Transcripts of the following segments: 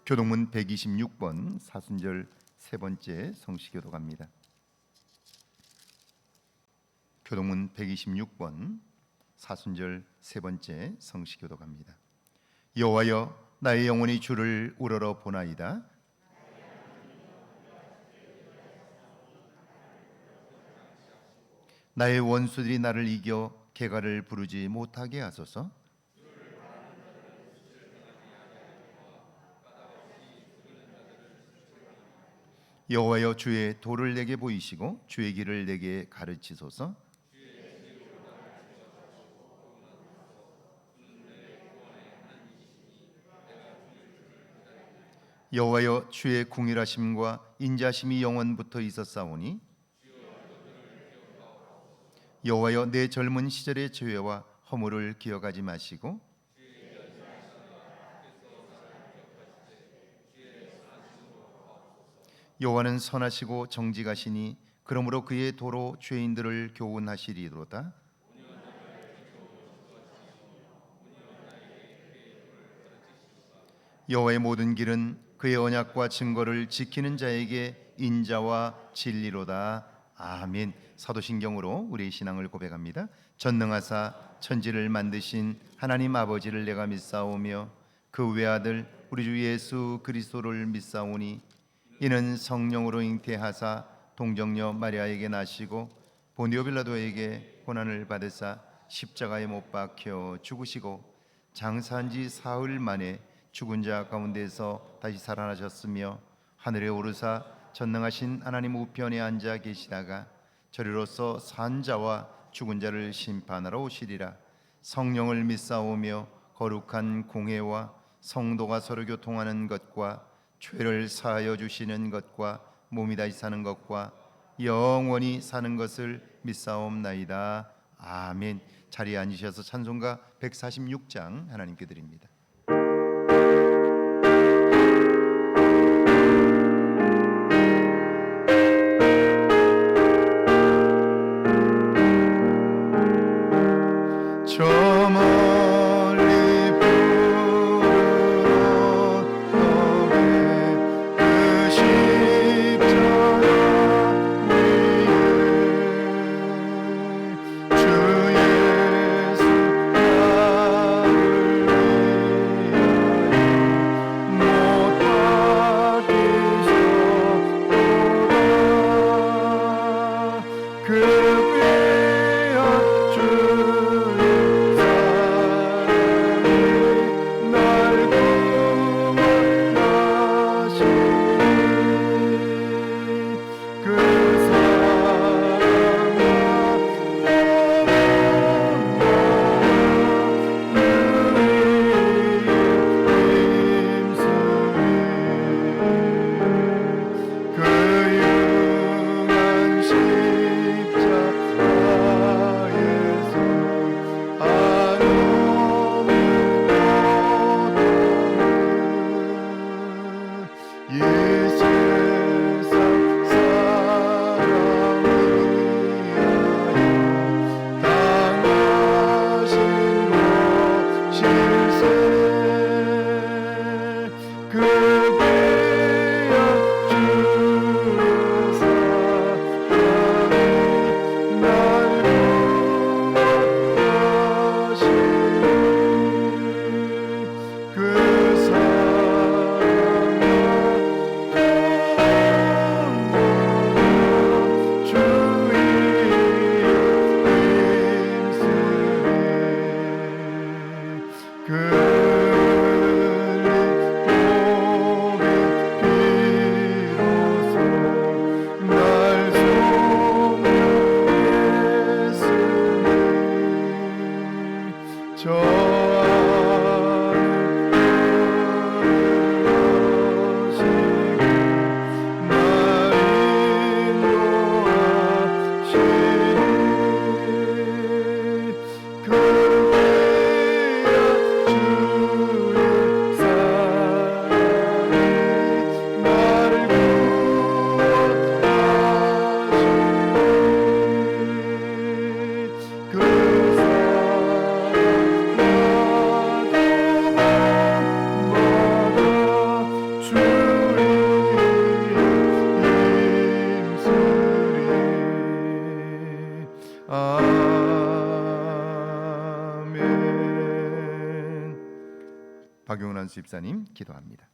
교동문 126번 사순절 세 번째 성시교도 갑니다. 교동문 126번 사순절 세 번째 성시교도 갑니다. 여호와여, 나의 영혼이 주를 우러러 보나이다. 나의 원수들이 나를 이겨 개가를 부르지 못하게 하소서. 여호와여, 주의 도를 내게 보이시고 주의 길을 내게 가르치소서. 여호와여, 주의 궁일하심과 인자심이 영원부터 있었사오니 여호와여, 내 젊은 시절의 죄와 허물을 기억하지 마시고 여호와는 선하시고 정직하시니 그러므로 그의 도로 죄인들을 교훈하시리로다. 여호와의 모든 길은 그의 언약과 증거를 지키는 자에게 인자와 진리로다. 아멘. 사도신경으로 우리의 신앙을 고백합니다. 전능하사 천지를 만드신 하나님 아버지를 내가 믿사오며 그 외아들 우리 주 예수 그리스도를 믿사오니 이는 성령으로 잉태하사 동정녀 마리아에게 나시고 본디오 빌라도에게 고난을 받으사 십자가에 못 박혀 죽으시고 장사한 지 사흘 만에 죽은 자 가운데서 다시 살아나셨으며 하늘에 오르사 전능하신 하나님 우편에 앉아 계시다가 저리로서 산 자와 죽은 자를 심판하러 오시리라. 성령을 믿사오며 거룩한 공회와 성도가 서로 교통하는 것과 죄를 사하여 주시는 것과 몸이 다시 사는 것과 영원히 사는 것을 믿사옵나이다. 아멘. 자리에 앉으셔서 찬송가 146장 하나님께 드립니다. 박용란 수집사님 기도합니다.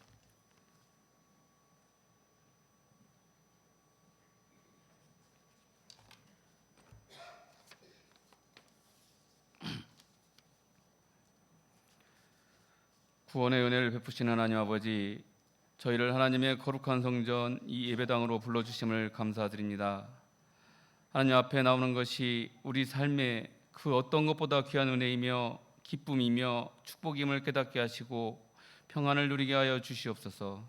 구원의 은혜를 베푸신 하나님 아버지, 저희를 하나님의 거룩한 성전 이 예배당으로 불러주심을 감사드립니다. 하나님 앞에 나오는 것이 우리 삶의 그 어떤 것보다 귀한 은혜이며 기쁨이며 축복임을 깨닫게 하시고 평안을 누리게 하여 주시옵소서.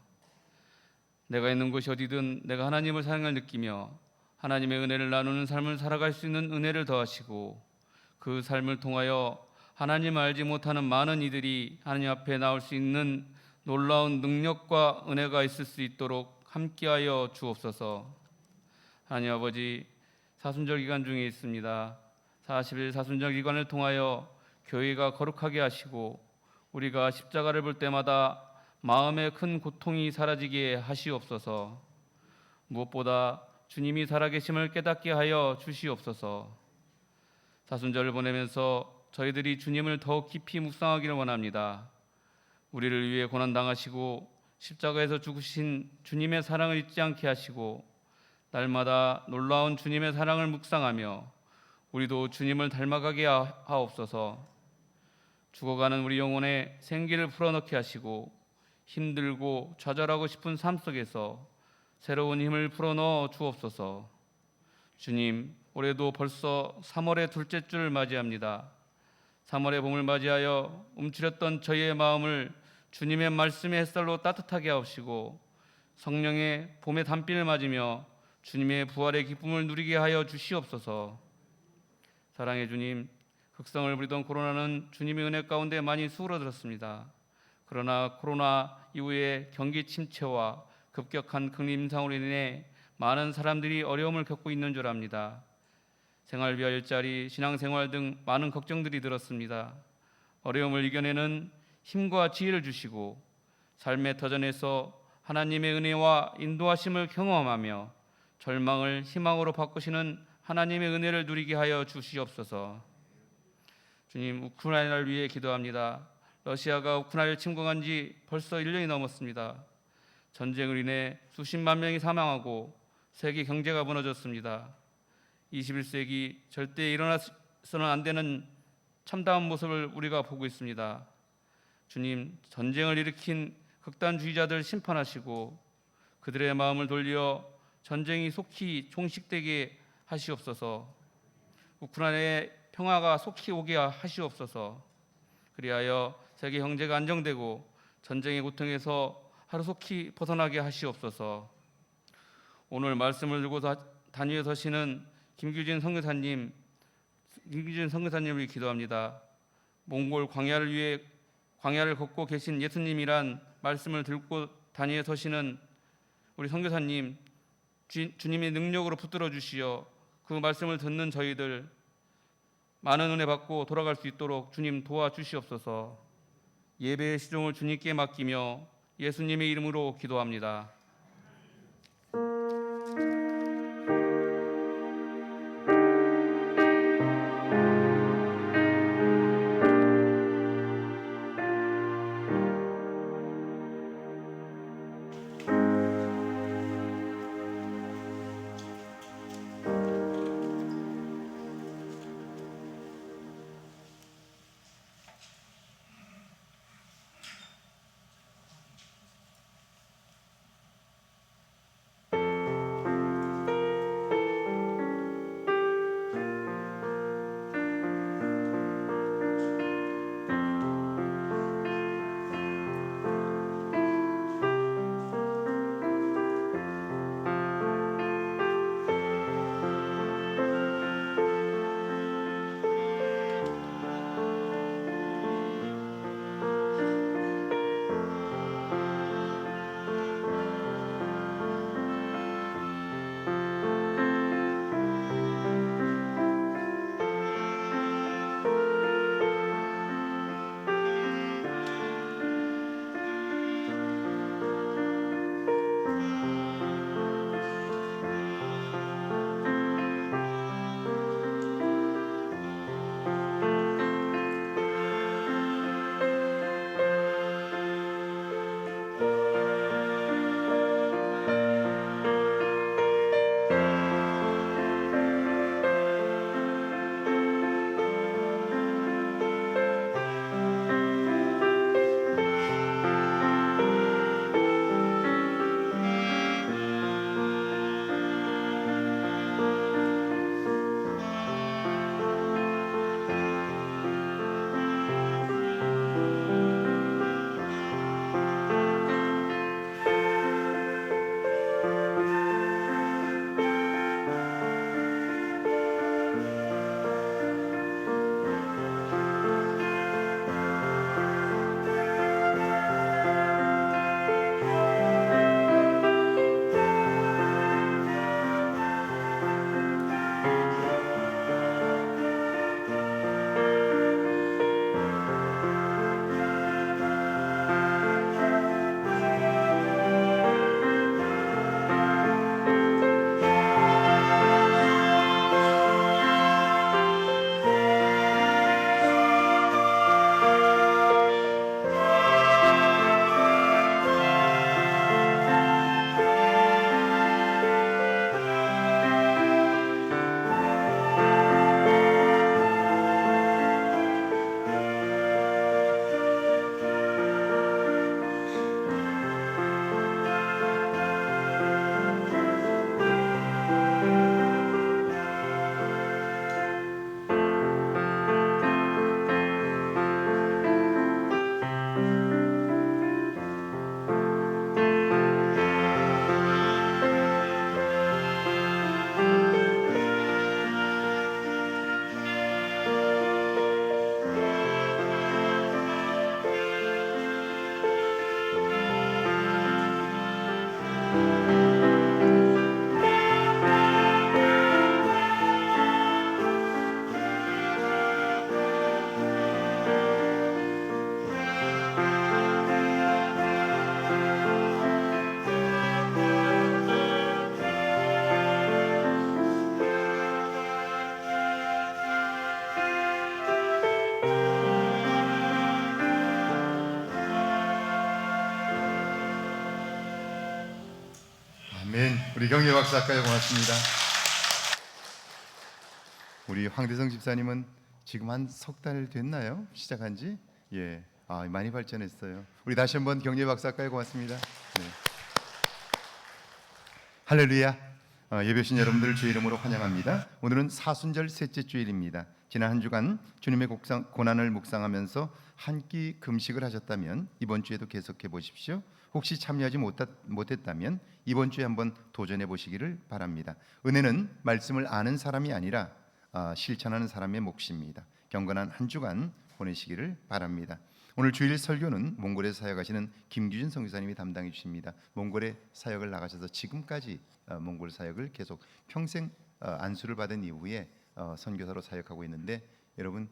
내가 있는 곳이 어디든 내가 하나님의 사랑을 느끼며 하나님의 은혜를 나누는 삶을 살아갈 수 있는 은혜를 더하시고 그 삶을 통하여 하나님 알지 못하는 많은 이들이 하나님 앞에 나올 수 있는 놀라운 능력과 은혜가 있을 수 있도록 함께하여 주옵소서. 하나님 아버지, 사순절 기간 중에 있습니다. 40일 사순절 기간을 통하여 교회가 거룩하게 하시고 우리가 십자가를 볼 때마다 마음의 큰 고통이 사라지게 하시옵소서. 무엇보다 주님이 살아계심을 깨닫게 하여 주시옵소서. 사순절을 보내면서 저희들이 주님을 더욱 깊이 묵상하기를 원합니다. 우리를 위해 고난당하시고 십자가에서 죽으신 주님의 사랑을 잊지 않게 하시고 날마다 놀라운 주님의 사랑을 묵상하며 우리도 주님을 닮아가게 하옵소서. 죽어가는 우리 영혼에 생기를 풀어넣게 하시고 힘들고 좌절하고 싶은 삶 속에서 새로운 힘을 풀어넣어 주옵소서. 주님, 올해도 벌써 3월의 둘째 주를 맞이합니다. 3월의 봄을 맞이하여 움츠렸던 저희의 마음을 주님의 말씀의 햇살로 따뜻하게 하옵시고 성령의 봄의 단비를 맞으며 주님의 부활의 기쁨을 누리게 하여 주시옵소서. 사랑의 주님, 극성을 부리던 코로나는 주님의 은혜 가운데 많이 수그러들었습니다. 그러나 코로나 이후에 경기 침체와 급격한 극림상으로 인해 많은 사람들이 어려움을 겪고 있는 줄 압니다. 생활비와 일자리, 신앙생활 등 많은 걱정들이 들었습니다. 어려움을 이겨내는 힘과 지혜를 주시고 삶의 터전에서 하나님의 은혜와 인도하심을 경험하며 절망을 희망으로 바꾸시는 하나님의 은혜를 누리게 하여 주시옵소서. 주님, 우크라이나를 위해 기도합니다. 러시아가 우크라이나를 침공한 지 벌써 1년이 넘었습니다. 전쟁을 인해 수십만 명이 사망하고 세계 경제가 무너졌습니다. 21세기 절대 일어나서는 안 되는 참담한 모습을 우리가 보고 있습니다. 주님, 전쟁을 일으킨 극단주의자들 심판하시고 그들의 마음을 돌려 전쟁이 속히 종식되게 하시옵소서. 우크라이나의 평화가 속히 오게 하시옵소서. 그리하여 세계 경제가 안정되고 전쟁의 고통에서 하루속히 벗어나게 하시옵소서. 오늘 말씀을 들고 단위에 서시는 김규진 선교사님을 기도합니다. 몽골 광야를 위해 광야를 걷고 계신 예수님이란 말씀을 들고 단위에 서시는 우리 선교사님, 주님의 능력으로 붙들어 주시어 그 말씀을 듣는 저희들 많은 은혜 받고 돌아갈 수 있도록 주님 도와주시옵소서. 예배의 시종을 주님께 맡기며 예수님의 이름으로 기도합니다. 아멘. 우리 경례 박사까지 고맙습니다. 우리 황대성 집사님은 지금 한 석 달 됐나요? 시작한지? 예, 많이 발전했어요. 우리 다시 한번 경례 박사까지 고맙습니다. 네. 할렐루야. 예배신 여러분들을 주의 이름으로 환영합니다. 오늘은 사순절 셋째 주일입니다. 지난 한 주간 주님의 고난을 묵상하면서 한 끼 금식을 하셨다면 이번 주에도 계속해 보십시오. 혹시 참여하지 못했다면 이번 주에 한번 도전해 보시기를 바랍니다. 은혜는 말씀을 아는 사람이 아니라 실천하는 사람의 몫입니다. 경건한 한 주간 보내시기를 바랍니다. 오늘 주일 설교는 몽골에 사역하시는 김규진 선교사님이 담당해 주십니다. 몽골에 사역을 나가셔서 지금까지 몽골 사역을 계속 평생 안수를 받은 이후에 선교사로 사역하고 있는데 여러분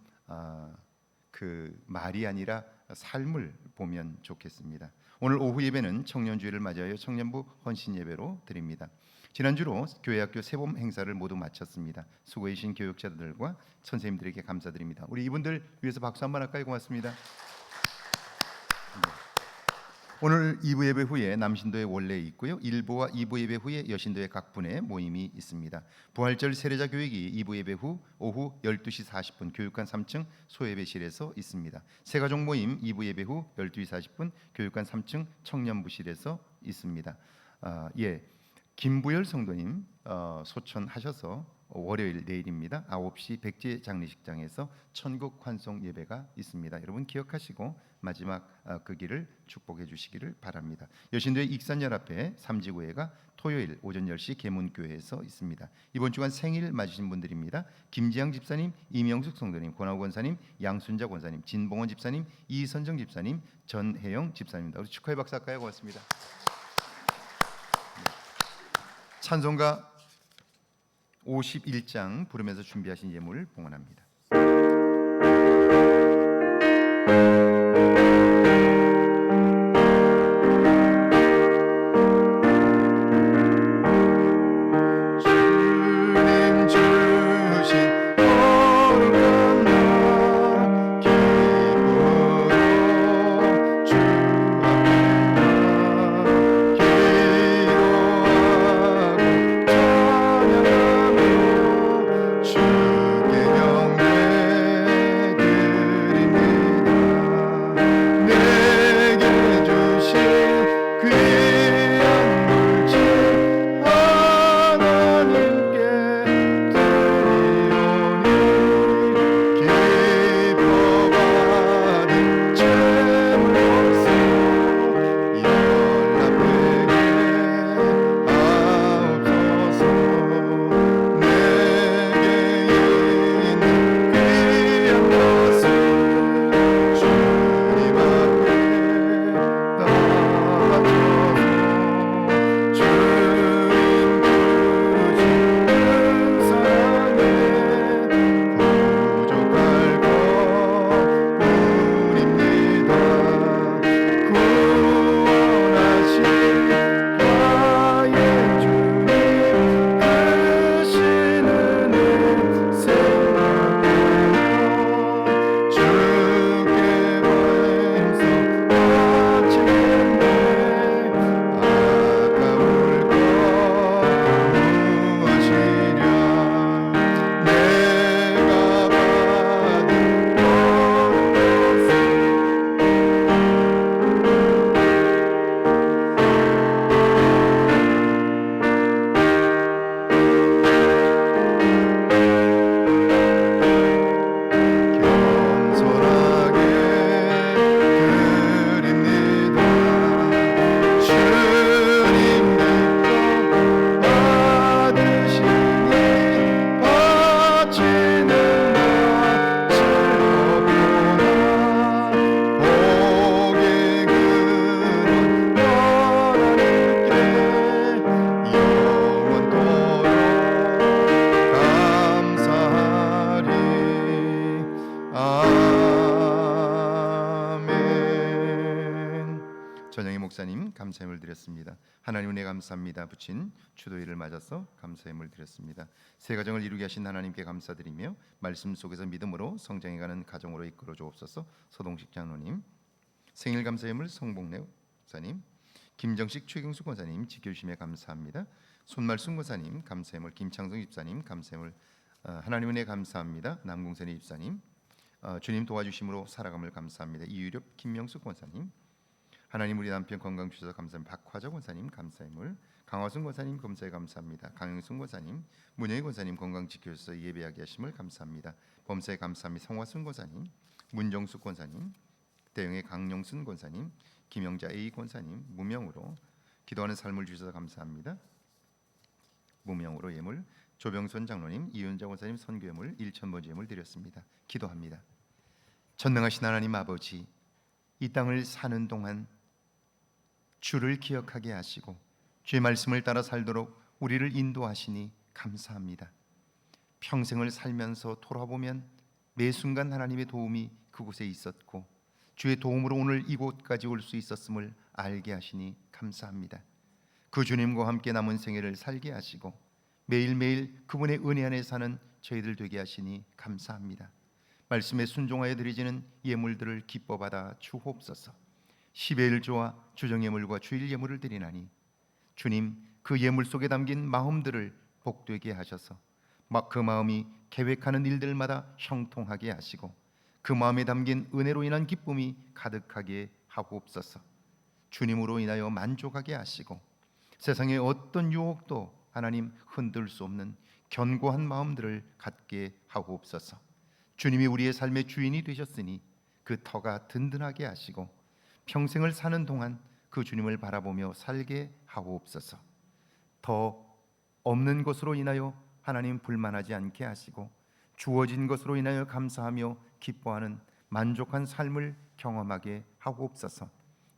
그 말이 아니라 삶을 보면 좋겠습니다. 오늘 오후 예배는 청년주일을 맞이하여 청년부 헌신 예배로 드립니다. 지난주로 교회학교 세봄 행사를 모두 마쳤습니다. 수고해 주신 교육자들과 선생님들에게 감사드립니다. 우리 이분들 위해서 박수 한번 할까요? 고맙습니다. 오늘 2부 예배 후에 남신도에 원래 있고요. 1부와 2부 예배 후에 여신도에 각 분의 모임이 있습니다. 부활절 세례자 교육이 2부 예배 후 오후 12시 40분 교육관 3층 소예배실에서 있습니다. 새가족 모임 2부 예배 후 12시 40분 교육관 3층 청년부실에서 있습니다. 김부열 성도님 소천하셔서 월요일 내일입니다. 9시 백제 장례식장에서 천국 환송 예배가 있습니다. 여러분 기억하시고 마지막 그 길을 축복해 주시기를 바랍니다. 여신도의 익산연합회 3지구회가 토요일 오전 10시 계문교회에서 있습니다. 이번 주간 생일 맞으신 분들입니다. 김지양 집사님, 이명숙 성도님, 권하우 권사님, 양순자 권사님, 진봉원 집사님, 이선정 집사님, 전혜영 집사님입니다. 우리 축하의 박수 할까요? 고맙습니다. 찬송가 51장 부르면서 준비하신 예물 봉헌합니다. 주께 영광 감사함을 드렸습니다. 하나님 은혜 감사합니다. 부친 추도일을 맞아서 감사함을 드렸습니다. 새 가정을 이루게 하신 하나님께 감사드리며 말씀 속에서 믿음으로 성장해가는 가정으로 이끌어 주옵소서. 서동식 장로님, 생일 감사함을 성복래 권사님, 김정식 최경수 권사님 지켜주심에 감사합니다. 손말순 권사님 감사함을, 김창성 집사님 감사함을, 하나님 은혜 감사합니다. 남궁선의 집사님, 주님 도와주심으로 살아감을 감사합니다. 이유렵 김명수 권사님, 하나님 우리 남편 건강 주셔서 감사합니다. 박화자 권사님 감사함을, 강화순 권사님 검사에 감사합니다. 강영순 권사님, 문영희 권사님 건강 지켜주셔서 예배하게 하심을 감사합니다. 범사에 감사합니다. 성화순 권사님, 문정수 권사님, 대영의 강영순 권사님, 김영자 A 권사님 무명으로 기도하는 삶을 주셔서 감사합니다. 무명으로 예물, 조병선 장로님, 이윤자 권사님 선교 예물 1,000번 예물 드렸습니다. 기도합니다. 전능하신 하나님 아버지, 이 땅을 사는 동안 주를 기억하게 하시고 주의 말씀을 따라 살도록 우리를 인도하시니 감사합니다. 평생을 살면서 돌아보면 매 순간 하나님의 도움이 그곳에 있었고 주의 도움으로 오늘 이곳까지 올 수 있었음을 알게 하시니 감사합니다. 그 주님과 함께 남은 생애를 살게 하시고 매일매일 그분의 은혜 안에 사는 저희들 되게 하시니 감사합니다. 말씀에 순종하여 드리지는 예물들을 기뻐 받아 주옵소서. 10의 1조와 주정예물과 주일 예물을 드리나니 주님, 그 예물 속에 담긴 마음들을 복되게 하셔서 그 마음이 계획하는 일들마다 형통하게 하시고 그 마음에 담긴 은혜로 인한 기쁨이 가득하게 하옵소서. 주님으로 인하여 만족하게 하시고 세상의 어떤 유혹도 하나님 흔들 수 없는 견고한 마음들을 갖게 하옵소서. 주님이 우리의 삶의 주인이 되셨으니 그 터가 든든하게 하시고 평생을 사는 동안 그 주님을 바라보며 살게 하옵소서. 더 없는 것으로 인하여 하나님 불만하지 않게 하시고 주어진 것으로 인하여 감사하며 기뻐하는 만족한 삶을 경험하게 하옵소서.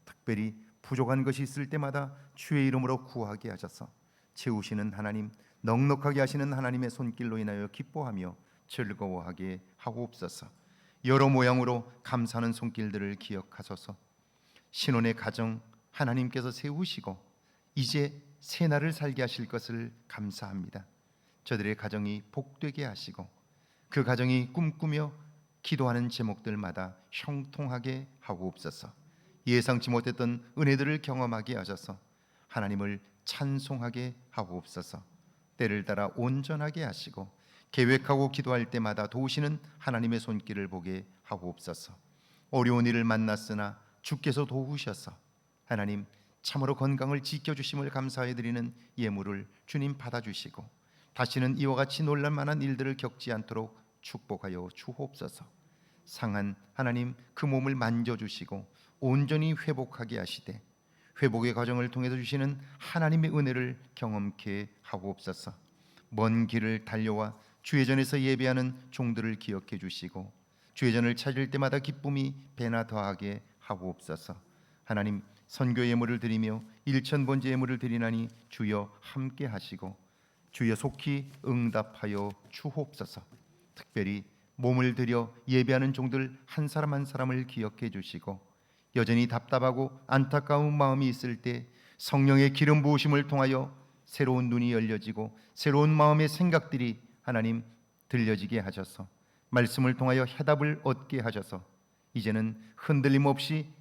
특별히 부족한 것이 있을 때마다 주의 이름으로 구하게 하셔서 채우시는 하나님, 넉넉하게 하시는 하나님의 손길로 인하여 기뻐하며 즐거워하게 하옵소서. 여러 모양으로 감사하는 손길들을 기억하소서. 신혼의 가정 하나님께서 세우시고 이제 새 날을 살게 하실 것을 감사합니다. 저들의 가정이 복되게 하시고 그 가정이 꿈꾸며 기도하는 제목들마다 형통하게 하옵소서. 예상치 못했던 은혜들을 경험하게 하셔서 하나님을 찬송하게 하옵소서. 때를 따라 온전하게 하시고 계획하고 기도할 때마다 도우시는 하나님의 손길을 보게 하옵소서. 어려운 일을 만났으나 주께서 도우셔서 하나님 참으로 건강을 지켜주심을 감사해 드리는 예물을 주님 받아주시고 다시는 이와 같이 놀랄만한 일들을 겪지 않도록 축복하여 주옵소서. 상한 하나님 그 몸을 만져주시고 온전히 회복하게 하시되 회복의 과정을 통해서 주시는 하나님의 은혜를 경험케 하옵소서. 먼 길을 달려와 주의 전에서 예배하는 종들을 기억해 주시고 주의 전을 찾을 때마다 기쁨이 배나 더하게 하옵소서. 하나님 선교 예물을 드리며 1,000번째 예물을 드리나니 주여 함께 하시고 주여 속히 응답하여 주옵소서. 특별히 몸을 들여 예배하는 종들 한 사람 한 사람을 기억해 주시고 여전히 답답하고 안타까운 마음이 있을 때 성령의 기름 부으심을 통하여 새로운 눈이 열려지고 새로운 마음의 생각들이 하나님 들려지게 하셔서 말씀을 통하여 해답을 얻게 하셔서 이제는 흔들림 없이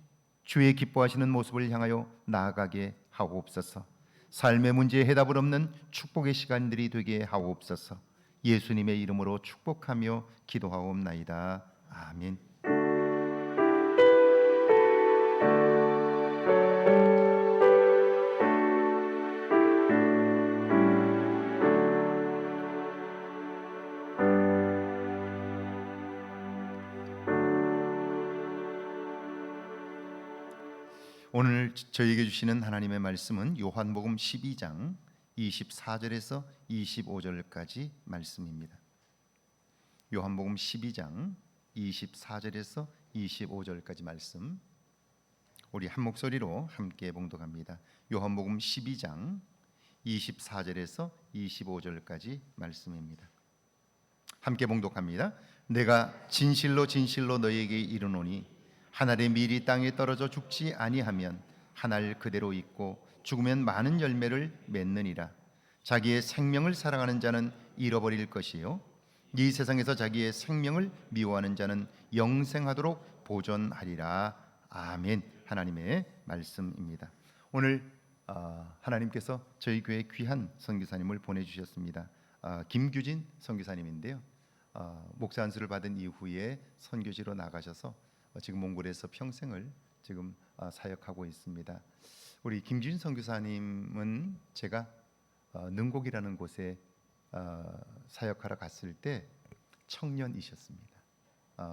주의 기뻐하시는 모습을 향하여 나아가게 하옵소서. 삶의 문제에 해답을 없는 축복의 시간들이 되게 하옵소서. 예수님의 이름으로 축복하며 기도하옵나이다. 아멘. 오늘 저에게 주시는 하나님의 말씀은 요한복음 12장 24절에서 25절까지 말씀입니다. 요한복음 12장 24절에서 25절까지 말씀 우리 한 목소리로 함께 봉독합니다. 요한복음 12장 24절에서 25절까지 말씀입니다. 함께 봉독합니다. 내가 진실로 진실로 너희에게 이르노니 한 알의 밀이 땅에 떨어져 죽지 아니하면 한 알 그대로 있고 죽으면 많은 열매를 맺느니라. 자기의 생명을 사랑하는 자는 잃어버릴 것이요 이 세상에서 자기의 생명을 미워하는 자는 영생하도록 보존하리라. 아멘. 하나님의 말씀입니다. 오늘 하나님께서 저희 교회 귀한 선교사님을 보내주셨습니다. 김규진 선교사님인데요. 목사 안수를 받은 이후에 선교지로 나가셔서 지금 몽골에서 평생을 지금 사역하고 있습니다. 우리 김규진 선교사님은 제가 능곡이라는 곳에 사역하러 갔을 때 청년이셨습니다.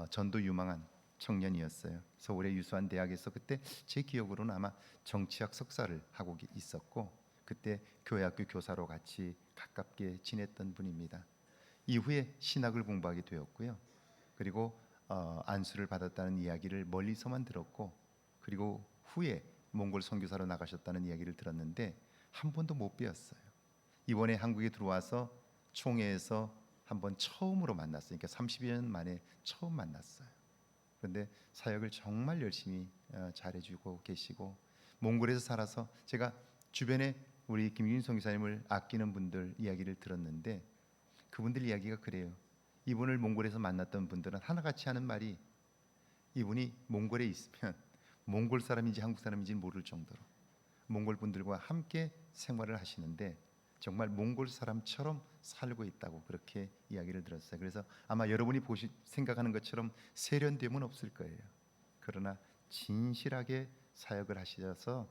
전도 유망한 청년이었어요. 서울의 유수한 대학에서 그때 제 기억으로는 아마 정치학 석사를 하고 있었고 그때 교회학교 교사로 같이 가깝게 지냈던 분입니다. 이후에 신학을 공부하게 되었고요. 그리고 안수를 받았다는 이야기를 멀리서만 들었고 그리고 후에 몽골 선교사로 나가셨다는 이야기를 들었는데 한 번도 못 뵈었어요. 이번에 한국에 들어와서 총회에서 한번 처음으로 만났어요. 그러니까 30여 년 만에 처음 만났어요. 그런데 사역을 정말 열심히 잘해주고 계시고 몽골에서 살아서 제가 주변에 우리 김윤 선교사님을 아끼는 분들 이야기를 들었는데 그분들 이야기가 그래요. 이분을 몽골에서 만났던 분들은 하나같이 하는 말이 이분이 몽골에 있으면 몽골 사람인지 한국 사람인지 모를 정도로 몽골 분들과 함께 생활을 하시는데 정말 몽골 사람처럼 살고 있다고 그렇게 이야기를 들었어요. 그래서 아마 여러분이 생각하는 것처럼 세련됨은 없을 거예요. 그러나 진실하게 사역을 하셔서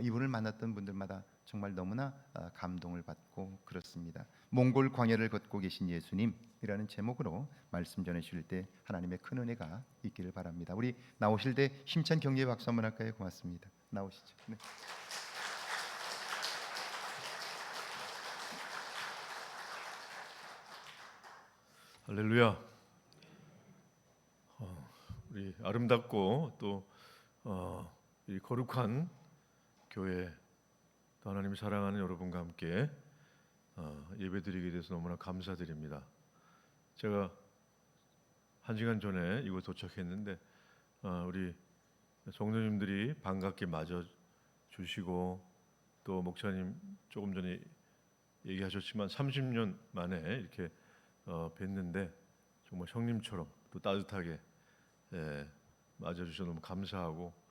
이분을 만났던 분들마다 정말 너무나 감동을 받고 그렇습니다. 몽골 광야를 걷고 계신 예수님이라는 제목으로 말씀 전해 주실 때 하나님의 큰 은혜가 있기를 바랍니다. 우리 나오실 때 힘찬 격려의 박수 한번 할까요? 고맙습니다. 나오시죠. 네. 할렐루야. 우리 아름답고 또 이 거룩한 교회 또 하나님이 사랑하는 여러분과 함께 예배드리게 돼서 너무나 감사드립니다. 제가 1시간 전에 이곳 도착했는데 우리 성도님들이 반갑게 맞아 주시고 또 목사님 조금 전에 얘기하셨지만 30년 만에 이렇게 뵀는데 정말 형님처럼 또 따뜻하게 맞아주셔서 너무 감사하고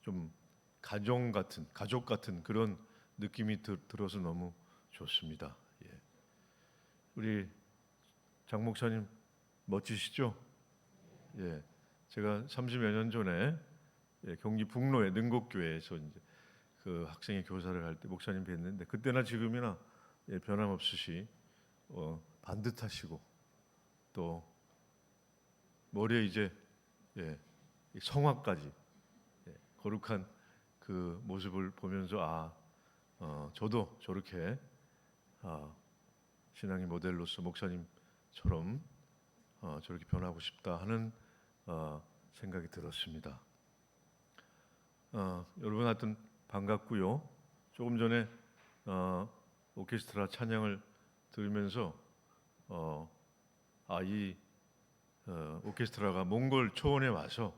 좀 가족 같은 그런 느낌이 들어서 너무 좋습니다. 예. 우리 장 목사님 멋지시죠? 예. 제가 30여 년 전에 경기 북로의 능곡교회에서 이제 그 학생의 교사를 할 때 목사님 뵀는데 그때나 지금이나 변함없으시 반듯하시고 또 머리에 이제 성화까지 거룩한 그 모습을 보면서 저도 저렇게 신앙의 모델로서 목사님처럼 저렇게 변하고 싶다 하는 생각이 들었습니다. 여러분 하여튼 반갑고요. 조금 전에 오케스트라 찬양을 들으면서 이 오케스트라가 몽골 초원에 와서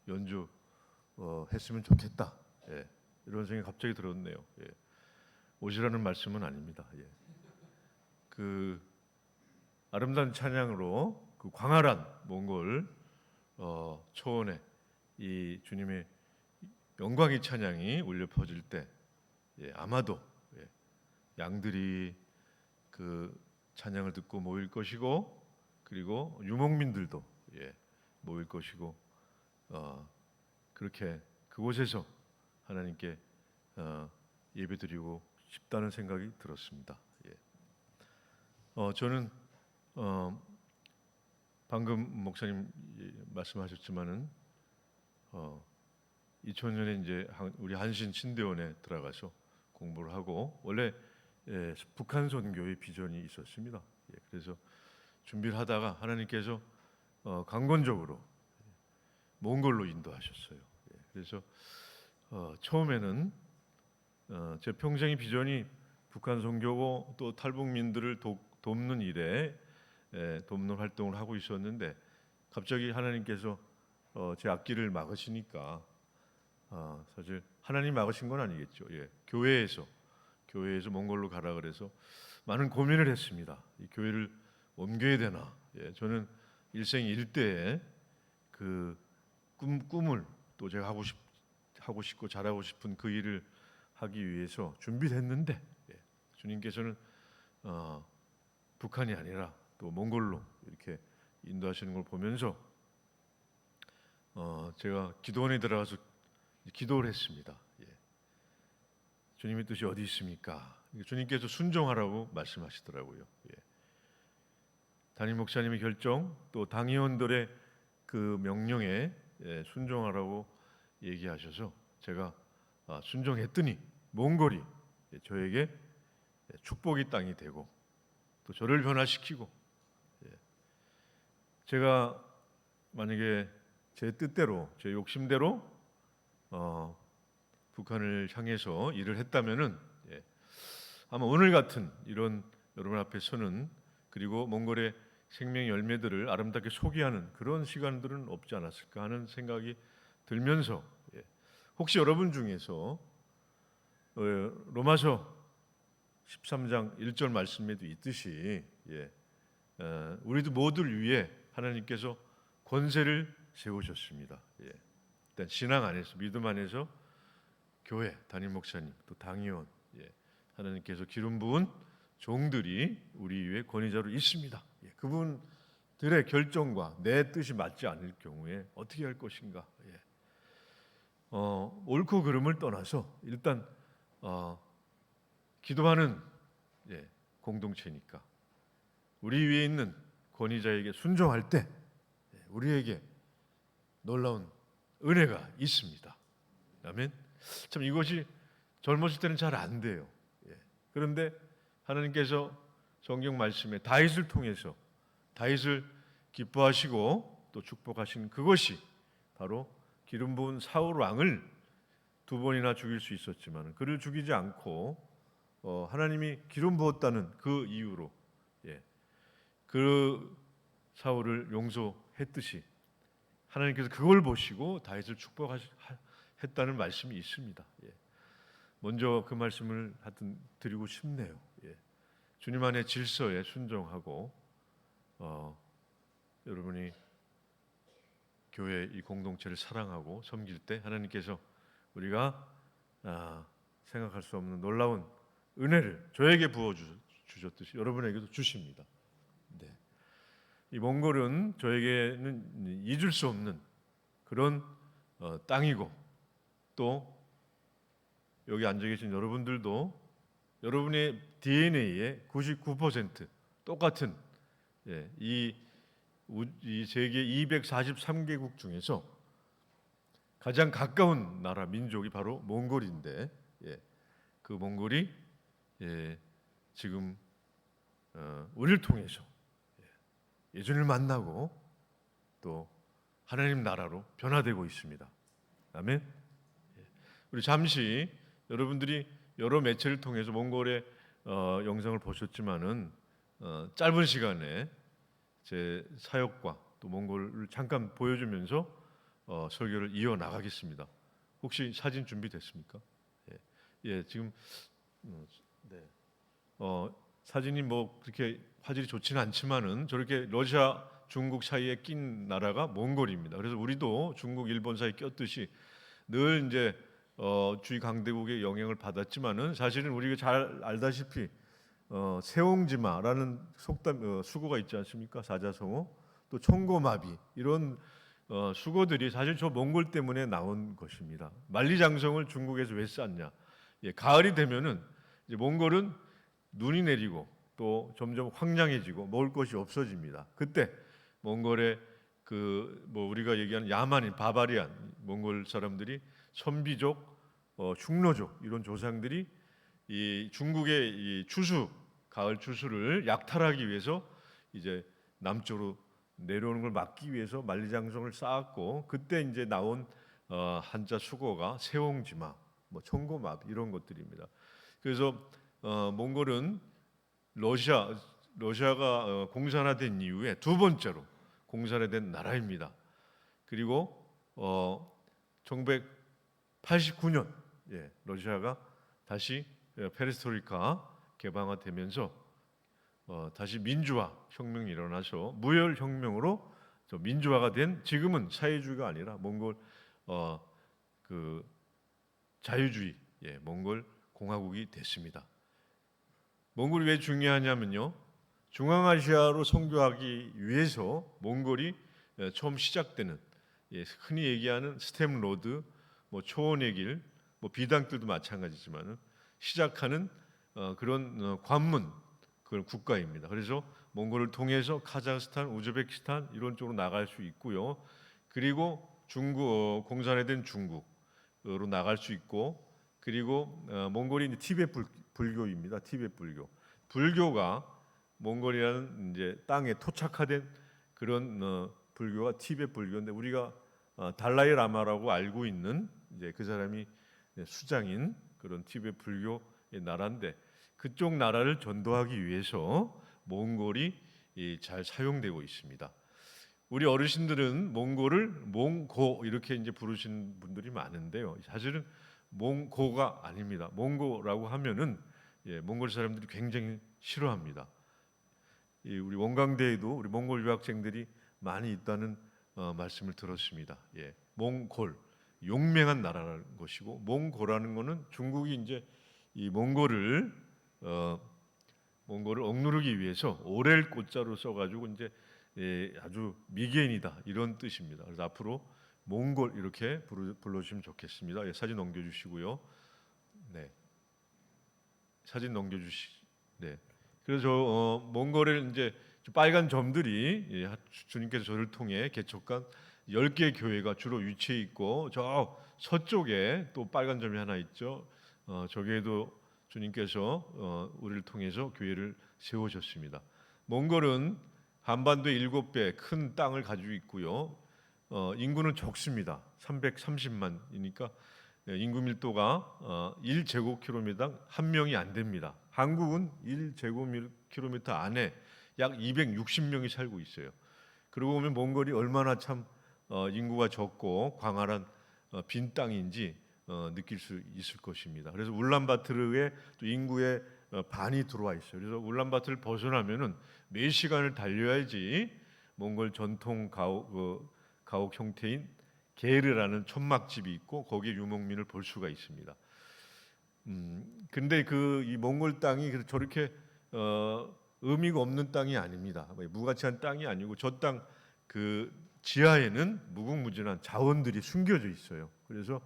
연주 했으면 좋겠다. 이런 생각이 갑자기 들었네요. 오시라는 말씀은 아닙니다. 그 아름다운 찬양으로 그 광활한 몽골 초원에 이 주님의 영광의 찬양이 울려 퍼질 때 아마도 양들이 그 찬양을 듣고 모일 것이고 그리고 유목민들도 모일 것이고 그렇게 그곳에서 하나님께 예배드리고 싶다는 생각이 들었습니다. 저는 방금 목사님 말씀하셨지만은 2000년에 이제 우리 한신 신대원에 들어가서 공부를 하고 원래 북한 선교의 비전이 있었습니다. 그래서 준비를 하다가 하나님께서 강권적으로 몽골로 인도하셨어요. 그래서 처음에는 제 평생의 비전이 북한 선교고 또 탈북민들을 돕는 일에 돕는 활동을 하고 있었는데 갑자기 하나님께서 제 앞길을 막으시니까 사실 하나님 막으신 건 아니겠죠. 예, 교회에서 몽골로 가라 그래서 많은 고민을 했습니다. 이 교회를 옮겨야 되나? 예, 저는 일생 일대에 그 꿈을 또 제가 하고 싶고 잘하고 싶은 그 일을 하기 위해서 준비를 했는데 주님께서는 북한이 아니라 또 몽골로 이렇게 인도하시는 걸 보면서 제가 기도원에 들어가서 기도를 했습니다. 주님의 뜻이 어디 있습니까? 주님께서 순종하라고 말씀하시더라고요. 담임 목사님의 결정 또 당의원들의 그 명령에 순종하라고 얘기하셔서 제가 순종했더니 몽골이 저에게 축복의 땅이 되고 또 저를 변화시키고 제가 만약에 제 뜻대로 제 욕심대로 북한을 향해서 일을 했다면은 아마 오늘 같은 이런 여러분 앞에 서는 그리고 몽골의 생명 열매들을 아름답게 소개하는 그런 시간들은 없지 않았을까 하는 생각이 들면서 혹시 여러분 중에서 로마서 13장 1절 말씀에도 있듯이 우리도 모두를 위해 하나님께서 권세를 세우셨습니다. 일단 신앙 안에서 믿음 안에서 교회 담임 목사님 또 당의원 하나님께서 기름 부은 종들이 우리 위에 권위자로 있습니다. 그분들의 결정과 내 뜻이 맞지 않을 경우에 어떻게 할 것인가? 옳고 그름을 떠나서 일단 기도하는 공동체니까 우리 위에 있는 권위자에게 순종할 때 우리에게 놀라운 은혜가 있습니다. 아멘. 참 이것이 젊었을 때는 잘 안 돼요. 그런데 하나님께서 성경 말씀에 다윗을 통해서 다윗을 기뻐하시고 또 축복하신 그것이 바로 기름 부은 사울 왕을 2번이나 죽일 수 있었지만 그를 죽이지 않고 하나님이 기름 부었다는 그 이유로 그 사울을 용서했듯이 하나님께서 그걸 보시고 다윗을 축복했다는 말씀이 있습니다. 먼저 그 말씀을 하여튼 드리고 싶네요. 주님 안의 질서에 순종하고 여러분이 교회 이 공동체를 사랑하고 섬길 때 하나님께서 우리가 생각할 수 없는 놀라운 은혜를 저에게 부어 주셨듯이 여러분에게도 주십니다. 이 몽골은 저에게는 잊을 수 없는 그런 땅이고 또 여기 앉아 계신 여러분들도 여러분의 DNA의 99% 똑같은 이 세계 243개국 중에서 가장 가까운 나라 민족이 바로 몽골인데 그 몽골이 지금 우리를 통해서 예수님을 만나고 또 하나님 나라로 변화되고 있습니다. 아멘. 우리 잠시 여러분들이 여러 매체를 통해서 몽골의 영상을 보셨지만은 짧은 시간에 제 사역과 또 몽골을 잠깐 보여주면서 설교를 이어 나가겠습니다. 혹시 사진 준비됐습니까? 지금 사진이 뭐 그렇게 화질이 좋지는 않지만은 저렇게 러시아, 중국 사이에 낀 나라가 몽골입니다. 그래서 우리도 중국, 일본 사이에 꼈듯이 늘 이제 주위 강대국의 영향을 받았지만은 사실은 우리가 잘 알다시피 세옹지마라는 속담 수고가 있지 않습니까? 사자성어 또 청고마비 이런 수고들이 사실 저 몽골 때문에 나온 것입니다. 만리장성을 중국에서 왜 쌓냐? 가을이 되면은 이제 몽골은 눈이 내리고 또 점점 황량해지고 먹을 것이 없어집니다. 그때 몽골의 뭐 우리가 얘기하는 야만인 바바리안 몽골 사람들이 선비족, 흉노족 이런 조상들이 이 중국의 이 가을 추수를 약탈하기 위해서 이제 남쪽으로 내려오는 걸 막기 위해서 만리장성을 쌓았고 그때 이제 나온 한자 수고가 세옹지마, 뭐 청고마 이런 것들입니다. 그래서 몽골은 러시아가 공산화된 이후에 두 번째로 공산화된 나라입니다. 그리고 89년 러시아가 다시 페레스트로이카 개방화되면서 다시 민주화 혁명이 일어나서 무혈 혁명으로 민주화가 된 지금은 사회주의가 아니라 몽골 그 자유주의 몽골 공화국이 됐습니다. 몽골이 왜 중요하냐면요, 중앙아시아로 선교하기 위해서 몽골이 처음 시작되는 흔히 얘기하는 스템 로드, 뭐 초원의 길, 뭐 비단길도 마찬가지지만은 시작하는 그런 관문 그런 국가입니다. 그래서 몽골을 통해서 카자흐스탄, 우즈베키스탄 이런 쪽으로 나갈 수 있고요. 그리고 중국 공산화된 중국으로 나갈 수 있고, 그리고 몽골이 이제 티베트 불교입니다. 티베트 불교. 불교가 몽골이라는 이제 땅에 토착화된 그런 불교가 티베트 불교인데, 우리가 달라이 라마라고 알고 있는 이제 그 사람이 수장인 그런 티베트 불교의 나라인데, 그쪽 나라를 전도하기 위해서 몽골이 잘 사용되고 있습니다. 우리 어르신들은 몽골을 몽고 이렇게 이제 부르시는 분들이 많은데요. 사실은 몽고가 아닙니다. 몽고라고 하면은 몽골 사람들이 굉장히 싫어합니다. 우리 원광대에도 우리 몽골 유학생들이 많이 있다는 말씀을 들었습니다. 몽골 용맹한 나라라는 것이고, 몽고라는 것은 중국이 이제 이 몽골을 억누르기 위해서 오렐 꽃자로 써가지고 이제 아주 미개인이다 이런 뜻입니다. 그래서 앞으로 몽골 이렇게 불러주시면 좋겠습니다. 사진 넘겨주시고요. 네, 사진 넘겨주시. 네, 그래서 몽골을 이제 빨간 점들이 주님께서 저를 통해 개척한 10개 교회가 주로 위치해 있고, 저 서쪽에 또 빨간 점이 하나 있죠. 저기에도 주님께서 우리를 통해서 교회를 세우셨습니다. 몽골은 한반도의 7배 큰 땅을 가지고 있고요. 인구는 적습니다. 330만이니까 인구 밀도가 1제곱킬로미터당 한 명이 안 됩니다. 한국은 1제곱킬로미터 안에 약 260명이 살고 있어요. 그러고 보면 몽골이 얼마나 참 인구가 적고 광활한 빈 땅인지 느낄 수 있을 것입니다. 그래서 울란바토르에 또 인구의 반이 들어와 있어요. 그래서 울란바토르를 벗어나면은 4시간을 달려야지 몽골 전통 가옥 형태인 게르라는 천막집이 있고, 거기에 유목민을 볼 수가 있습니다. 근데 이 몽골 땅이 저렇게 의미가 없는 땅이 아닙니다. 무가치한 땅이 아니고, 저 땅 그 지하에는 무궁무진한 자원들이 숨겨져 있어요. 그래서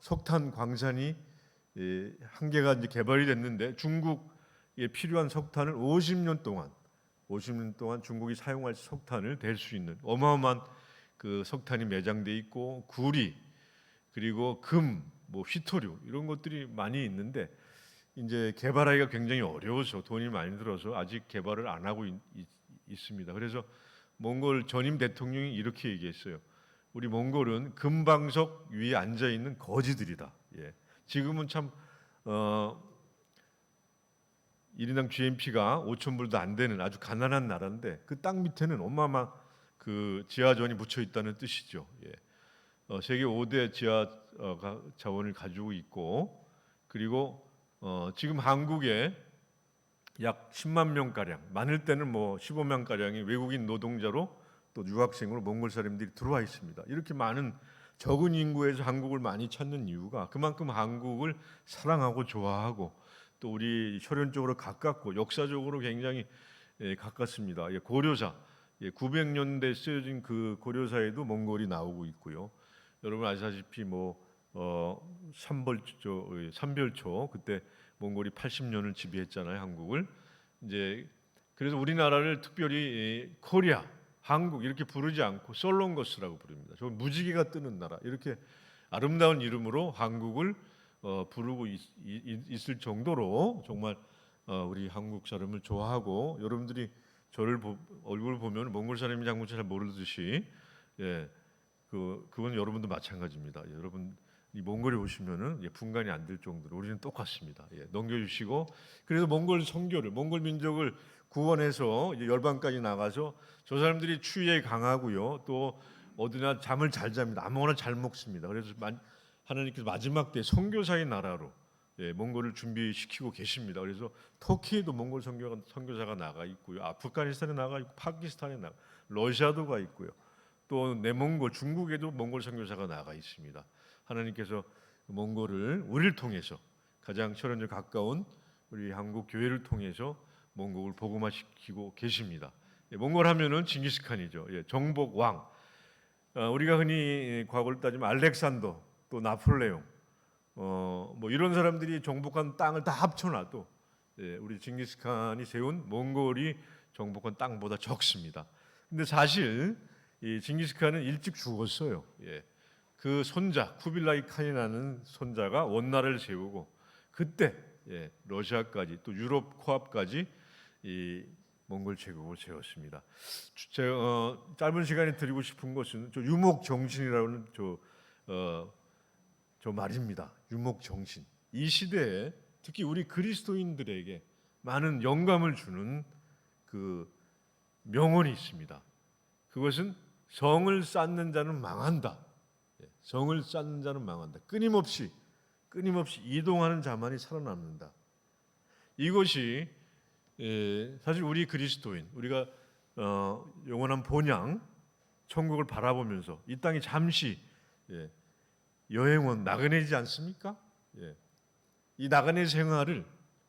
석탄 광산이 한 개가 이제 개발이 됐는데, 중국에 필요한 석탄을 50년 동안 중국이 사용할 석탄을 댈 수 있는 어마어마한 그 석탄이 매장돼 있고, 구리 그리고 금, 뭐 휘토류 이런 것들이 많이 있는데, 이제 개발하기가 굉장히 어려워서 돈이 많이 들어서 아직 개발을 안 하고 있습니다. 그래서 몽골 전임 대통령이 이렇게 얘기했어요. 우리 몽골은 금방석 위에 앉아 있는 거지들이다. 지금은 참 1인당 GNP가 5,000불도 안 되는 아주 가난한 나라인데, 그 땅 밑에는 어마어마한 그 지하전이 묻혀 있다는 뜻이죠. 세계 5대 지하 자원을 가지고 있고, 그리고 지금 한국에 약 10만 명 가량, 많을 때는 뭐 15만 가량이 외국인 노동자로 또 유학생으로 몽골 사람들이 들어와 있습니다. 이렇게 많은 적은 인구에서 한국을 많이 찾는 이유가 그만큼 한국을 사랑하고 좋아하고, 또 우리 혈연적으로 가깝고 역사적으로 굉장히 가깝습니다. 고려사 900년대 쓰여진 그 고려사에도 몽골이 나오고 있고요. 여러분 아시다시피 뭐 삼별초 그때 몽골이 80년을 지배했잖아요, 한국을. 이제 그래서 우리나라를 특별히 코리아, 한국 이렇게 부르지 않고 솔롱거스라고 부릅니다. 저 무지개가 뜨는 나라, 이렇게 아름다운 이름으로 한국을 부르고 있을 정도로 정말 우리 한국 사람을 좋아하고, 여러분들이 저를 얼굴 보면 몽골 사람인지 한국 사람 모르듯이 그건 여러분도 마찬가지입니다. 여러분 이 몽골에 오시면은 분간이 안 될 정도로 우리는 똑같습니다. 넘겨주시고, 그래서 몽골 선교를, 몽골 민족을 구원해서 이제 열방까지 나가서, 저 사람들이 추위에 강하고요, 또 어디나 잠을 잘 잡니다. 아무거나 잘 먹습니다. 그래서 하나님께서 마지막 때 선교사의 나라로 몽골을 준비시키고 계십니다. 그래서 터키에도 몽골 선교사가 나가 있고요, 아프가니스탄에 나가 있고, 파키스탄에 나가, 러시아도 가 있고요, 또 내몽골 중국에도 몽골 선교사가 나가 있습니다. 하나님께서 몽골을 우리를 통해서 가장 철원에 가까운 우리 한국 교회를 통해서 몽골을 복음화시키고 계십니다. 몽골 하면은 징기스칸이죠. 정복 왕. 우리가 흔히 과거를 따지면 알렉산더, 또 나폴레옹, 뭐 이런 사람들이 정복한 땅을 다 합쳐놔도 우리 징기스칸이 세운 몽골이 정복한 땅보다 적습니다. 근데 사실 이 징기스칸은 일찍 죽었어요. 그 손자 쿠빌라이 칸이라는 손자가 원나라를 세우고, 그때 러시아까지 또 유럽 코앞까지 이 몽골 제국을 세웠습니다. 제가 짧은 시간에 드리고 싶은 것은 저 유목 정신이라는 저 말입니다. 유목 정신. 이 시대에 특히 우리 그리스도인들에게 많은 영감을 주는 그 명언이 있습니다. 그것은 성을 쌓는 자는 망한다. 성을 쌓는 자는 망한다. 끊임없이 이동하는 자만이 살아남는다. 이것이 사실 우리 그리스도인, 우리가 영원한 본향 천국을 바라보면서 이 땅에 잠시 여행원 나그네이지 않습니까? 이 나그네 생활을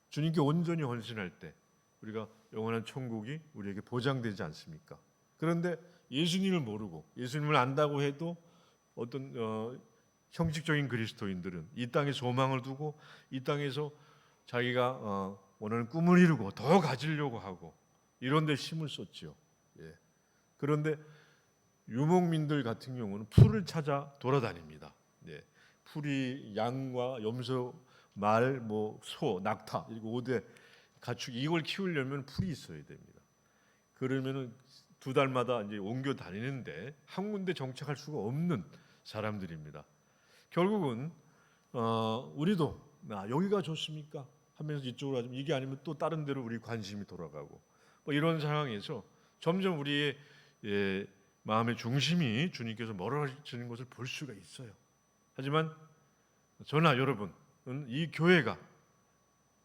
주님께 온전히 헌신할 때 우리가 영원한 천국이 우리에게 보장되지 않습니까? 그런데 예수님을 모르고 예수님을 안다고 해도 어떤 형식적인 그리스도인들은 이 땅에 소망을 두고 이 땅에서 자기가 원하는 꿈을 이루고 더 가지려고 하고 이런 데 힘을 쏟지요. 그런데 유목민들 같은 경우는 풀을 찾아 돌아다닙니다. 풀이 양과 염소, 말, 소, 낙타 이렇게 5대 가축, 이걸 키우려면 풀이 있어야 됩니다. 그러면은 2달마다 이제 옮겨 다니는데 한 군데 정착할 수가 없는 사람들입니다. 결국은 우리도 여기가 좋습니까? 하면서 이쪽으로 가면 이게 아니면 또 다른 데로 우리 관심이 돌아가고 이런 상황에서 점점 우리의 마음의 중심이 주님께서 멀어지는 것을 볼 수가 있어요. 하지만 저나 여러분은 이 교회가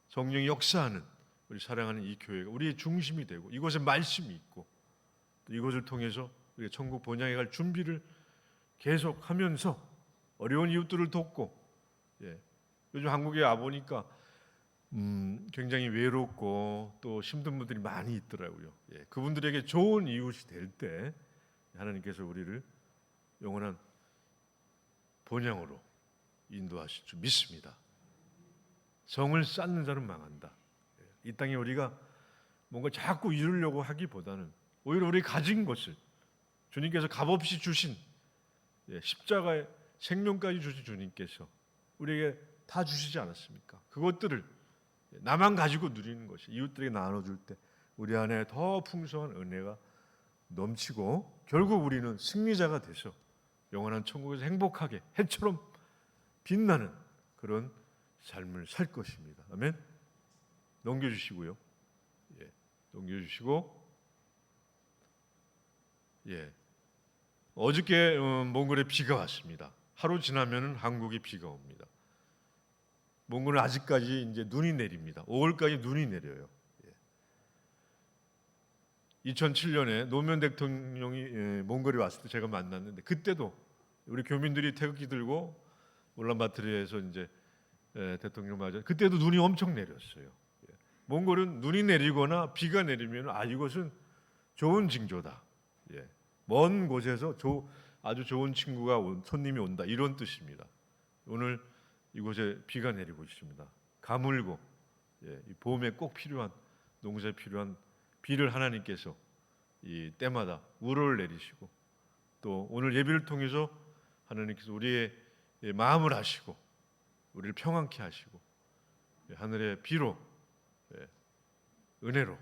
성령이 역사하는 우리 사랑하는 이 교회가 우리의 중심이 되고 이곳에 말씀이 있고 이것을 통해서 우리가 천국 본향에 갈 준비를 계속하면서 어려운 이웃들을 돕고 요즘 한국에 와보니까 굉장히 외롭고 또 힘든 분들이 많이 있더라고요. 그분들에게 좋은 이웃이 될 때 하나님께서 우리를 영원한 본향으로 인도하실 줄 믿습니다. 성을 쌓는 자는 망한다. 이 땅에 우리가 뭔가 자꾸 이루려고 하기보다는 오히려 우리 가진 것을 주님께서 값없이 주신 십자가의 생명까지 주신 주님께서 우리에게 다 주시지 않았습니까? 그것들을 나만 가지고 누리는 것이 이웃들에게 나눠줄 때 우리 안에 더 풍성한 은혜가 넘치고 결국 우리는 승리자가 돼서 영원한 천국에서 행복하게 해처럼 빛나는 그런 삶을 살 것입니다. 아멘. 넘겨주시고요. 넘겨주시고 어저께 몽골에 비가 왔습니다. 하루 지나면 한국에 비가 옵니다. 몽골은 아직까지 이제 눈이 내립니다. 5월까지 눈이 내려요. 2007년에 노무현 대통령이 몽골에 왔을 때 제가 만났는데 그때도 우리 교민들이 태극기 들고 울란바토르에서 이제 대통령 맞아. 그때도 눈이 엄청 내렸어요. 몽골은 눈이 내리거나 비가 내리면 이것은 좋은 징조다. 먼 곳에서 아주 좋은 친구가 손님이 온다 이런 뜻입니다. 오늘 이곳에 비가 내리고 있습니다. 가물고 이 봄에 꼭 필요한 농사에 필요한 비를 하나님께서 이 때마다 우러를 내리시고 또 오늘 예배를 통해서 하나님께서 우리의 마음을 하시고 우리를 평안케 하시고 하늘의 비로 은혜로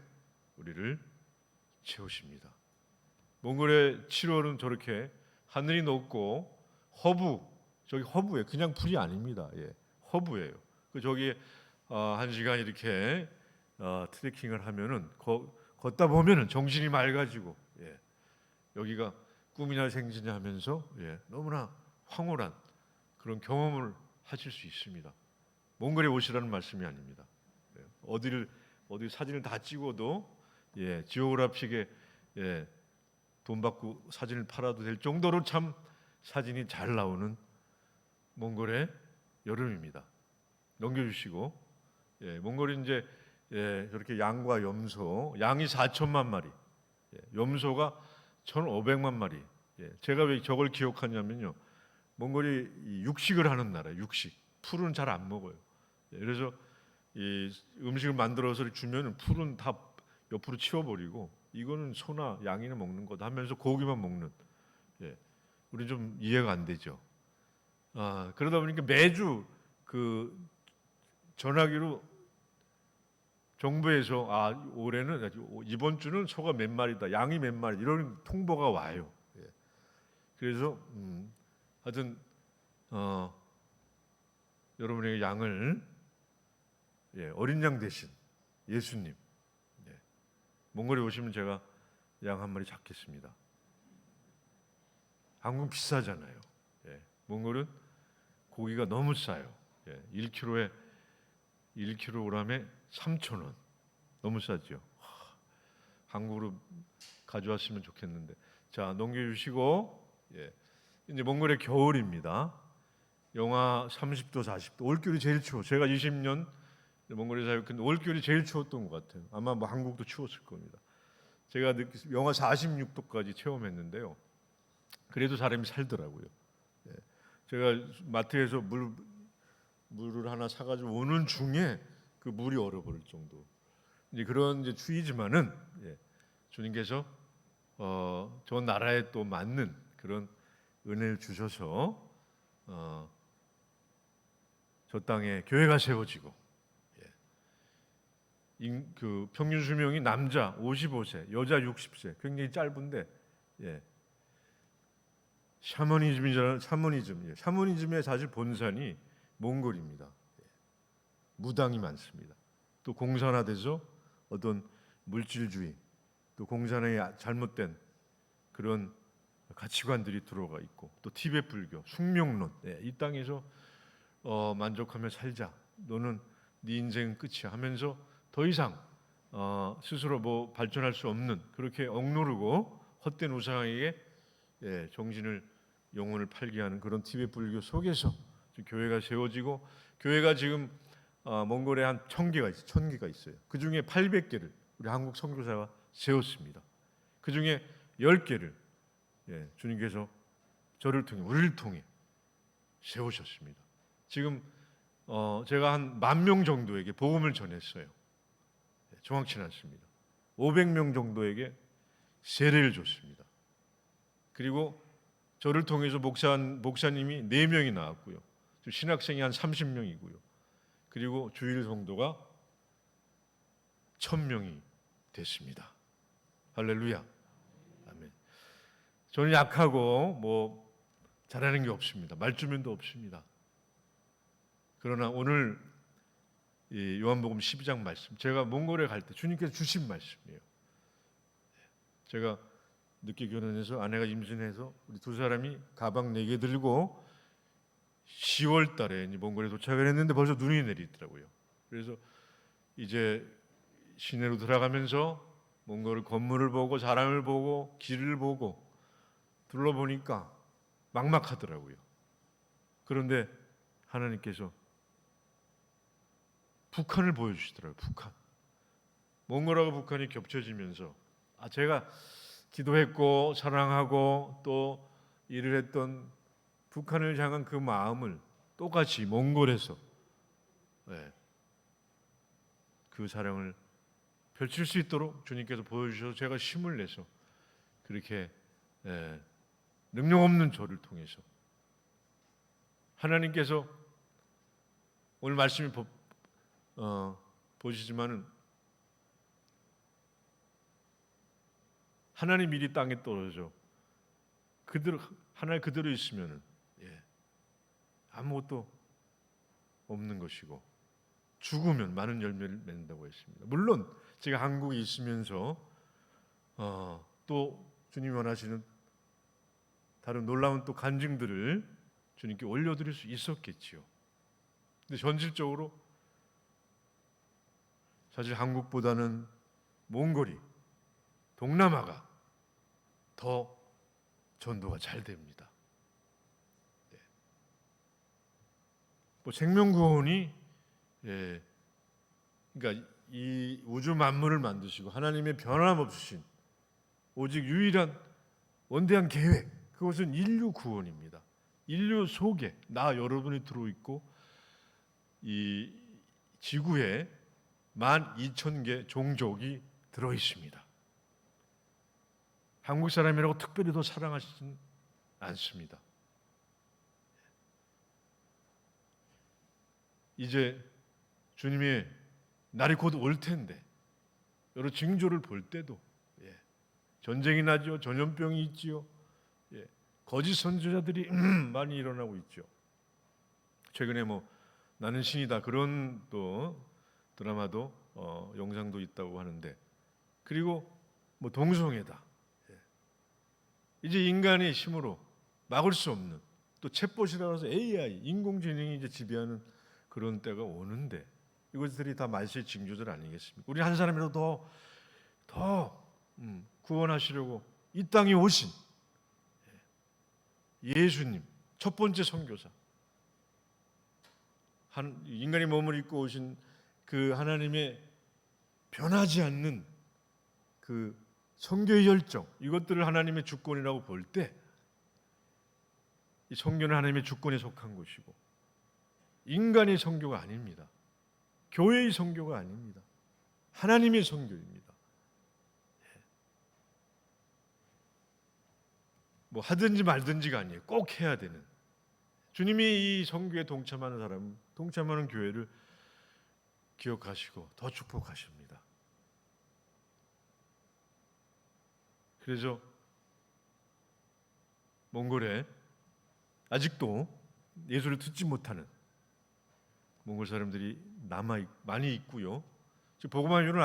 우리를 채우십니다. 몽골의 7월은 저렇게 하늘이 높고 저기 허브예요. 그냥 풀이 아닙니다. 허브예요. 저기 1시간 이렇게 트레킹을 하면은 걷다 보면은 정신이 맑아지고 여기가 꿈이나 생지냐 하면서 너무나 황홀한 그런 경험을 하실 수 있습니다. 몽골에 오시라는 말씀이 아닙니다. 어디 사진을 다 찍어도 지오그래픽에 돈 받고 사진을 팔아도 될 정도로 참 사진이 잘 나오는 몽골의 여름입니다. 넘겨주시고 몽골이 이제 저렇게 양과 염소, 양이 4천만 마리, 염소가 1,500만 마리. 제가 왜 저걸 기억하냐면요, 몽골이 육식을 하는 나라예요. 육식. 풀은 잘 안 먹어요. 그래서 이 음식을 만들어서 주면은 풀은 다 옆으로 치워버리고 이거는 소나 양이나 먹는 거다 하면서 고기만 먹는. 우리 좀 이해가 안 되죠. 그러다 보니까 매주 그 전화기로 정부에서 올해는 이번 주는 소가 몇 마리다, 양이 몇 마리 이런 통보가 와요. 그래서 하여튼 여러분에게 양을 어린 양 대신 예수님 몽골에 오시면 제가 양 한 마리 잡겠습니다. 한국은 비싸잖아요. 몽골은 고기가 너무 싸요. 1kg에 3,000원. 너무 싸죠. 한국으로 가져왔으면 좋겠는데. 자, 넘겨주시고 이제 몽골의 겨울입니다. 영하 30도, 40도. 올겨울이 제일 추워. 제가 20년 몽골에 사역했는데 올겨울이 제일 추웠던 것 같아요. 아마 뭐 한국도 추웠을 겁니다. 제가 영하 46도까지 체험했는데요. 그래도 사람이 살더라고요. 제가 마트에서 물을 하나 사가지고 오는 중에 그 물이 얼어버릴 정도. 이제 그런 이제 추위지만은 주님께서 저 나라에 또 맞는 그런 은혜를 주셔서 저 땅에 교회가 세워지고 그 평균 수명이 남자 55세, 여자 60세, 굉장히 짧은데 샤머니즘의 사실 본산이 몽골입니다. 무당이 많습니다. 또 공산화돼서 어떤 물질주의, 또 공산화의 잘못된 그런 가치관들이 들어가 있고, 또 티베트 불교, 숙명론, 이 땅에서 만족하며 살자. 너는 네 인생 끝이야 하면서 더 이상 스스로 뭐 발전할 수 없는 그렇게 억누르고 헛된 우상에게 정신을 영혼을 팔게 하는 그런 티베트 불교 속에서 교회가 세워지고, 교회가 지금 몽골에 한 1,000개가 있어요. 그 중에 800개를 우리 한국 선교사가 세웠습니다. 그 중에 10개를 주님께서 저를 통해, 우리를 통해 세우셨습니다. 지금 제가 한 10,000명 정도에게 복음을 전했어요. 정확치는 않습니다. 500명 정도에게 세례를 줬습니다. 그리고 저를 통해서 목사님이 4명이 나왔고요. 신학생이 한 30명이고요. 그리고 주일 성도가 1,000명이 됐습니다. 할렐루야. 아멘. 저는 약하고 뭐 잘하는 게 없습니다. 말주변도 없습니다. 그러나 오늘 이 요한복음 12장 말씀, 제가 몽골에 갈 때 주님께서 주신 말씀이에요. 제가 늦게 결혼해서 아내가 임신해서 우리 두 사람이 가방 4개 들고 10월 달에 몽골에 도착을 했는데 벌써 눈이 내리더라고요. 그래서 이제 시내로 들어가면서 몽골 건물을 보고 사람을 보고 길을 보고 둘러보니까 막막하더라고요. 그런데 하나님께서 북한을 보여주시더라고요. 북한. 몽골하고 북한이 겹쳐지면서 제가 기도했고 사랑하고 또 일을 했던 북한을 향한 그 마음을 똑같이 몽골에서 그 사랑을 펼칠 수 있도록 주님께서 보여주셔서 제가 힘을 내서 그렇게 능력 없는 저를 통해서 하나님께서 오늘 말씀이 보시지만은 하나님 일이 땅에 떨어져 하나님 그대로 있으면은 아무것도 없는 것이고 죽으면 많은 열매를 맺는다고 했습니다. 물론 제가 한국에 있으면서 또 주님이 원하시는 다른 놀라운 또 간증들을 주님께 올려드릴 수 있었겠지요. 근데 전질적으로 사실 한국보다는 몽골이, 동남아가 더 전도가 잘 됩니다. 네. 뭐 생명구원이 그러니까 이 우주 만물을 만드시고 하나님의 변함없으신 오직 유일한 원대한 계획, 그것은 인류 구원입니다. 인류 속에 나 여러분이 들어있고 이 지구에 12,000개 종족이 들어있습니다. 한국 사람이라고 특별히 더 사랑하시진 않습니다. 이제 주님의 날이 곧 올 텐데 여러 징조를 볼 때도 전쟁이 나죠. 전염병이 있지요. 거짓 선지자들이 많이 일어나고 있죠. 최근에 뭐 나는 신이다 그런 또 드라마도 영상도 있다고 하는데, 그리고 뭐 동성애다. 이제 인간의 힘으로 막을 수 없는, 또 챗봇이라고 해서 AI 인공지능이 이제 지배하는 그런 때가 오는데, 이것들이 다 말세의 징조들 아니겠습니까? 우리 한 사람이라도 더 구원하시려고 이 땅에 오신 예수님, 첫 번째 선교사, 인간의 몸을 입고 오신 그 하나님의 변하지 않는 그 선교의 열정, 이것들을 하나님의 주권이라고 볼 때, 이 선교는 하나님의 주권에 속한 것이고 인간의 선교가 아닙니다. 교회의 선교가 아닙니다. 하나님의 선교입니다. 뭐 하든지 말든지가 아니에요. 꼭 해야 되는. 주님이 이 선교에 동참하는 사람, 동참하는 교회를 기억하시고 더 축복하십니다. 그래서 몽골에 아직도 예수를 듣지 못하는 몽골 사람들이 많이 있고요. 복음화 이유는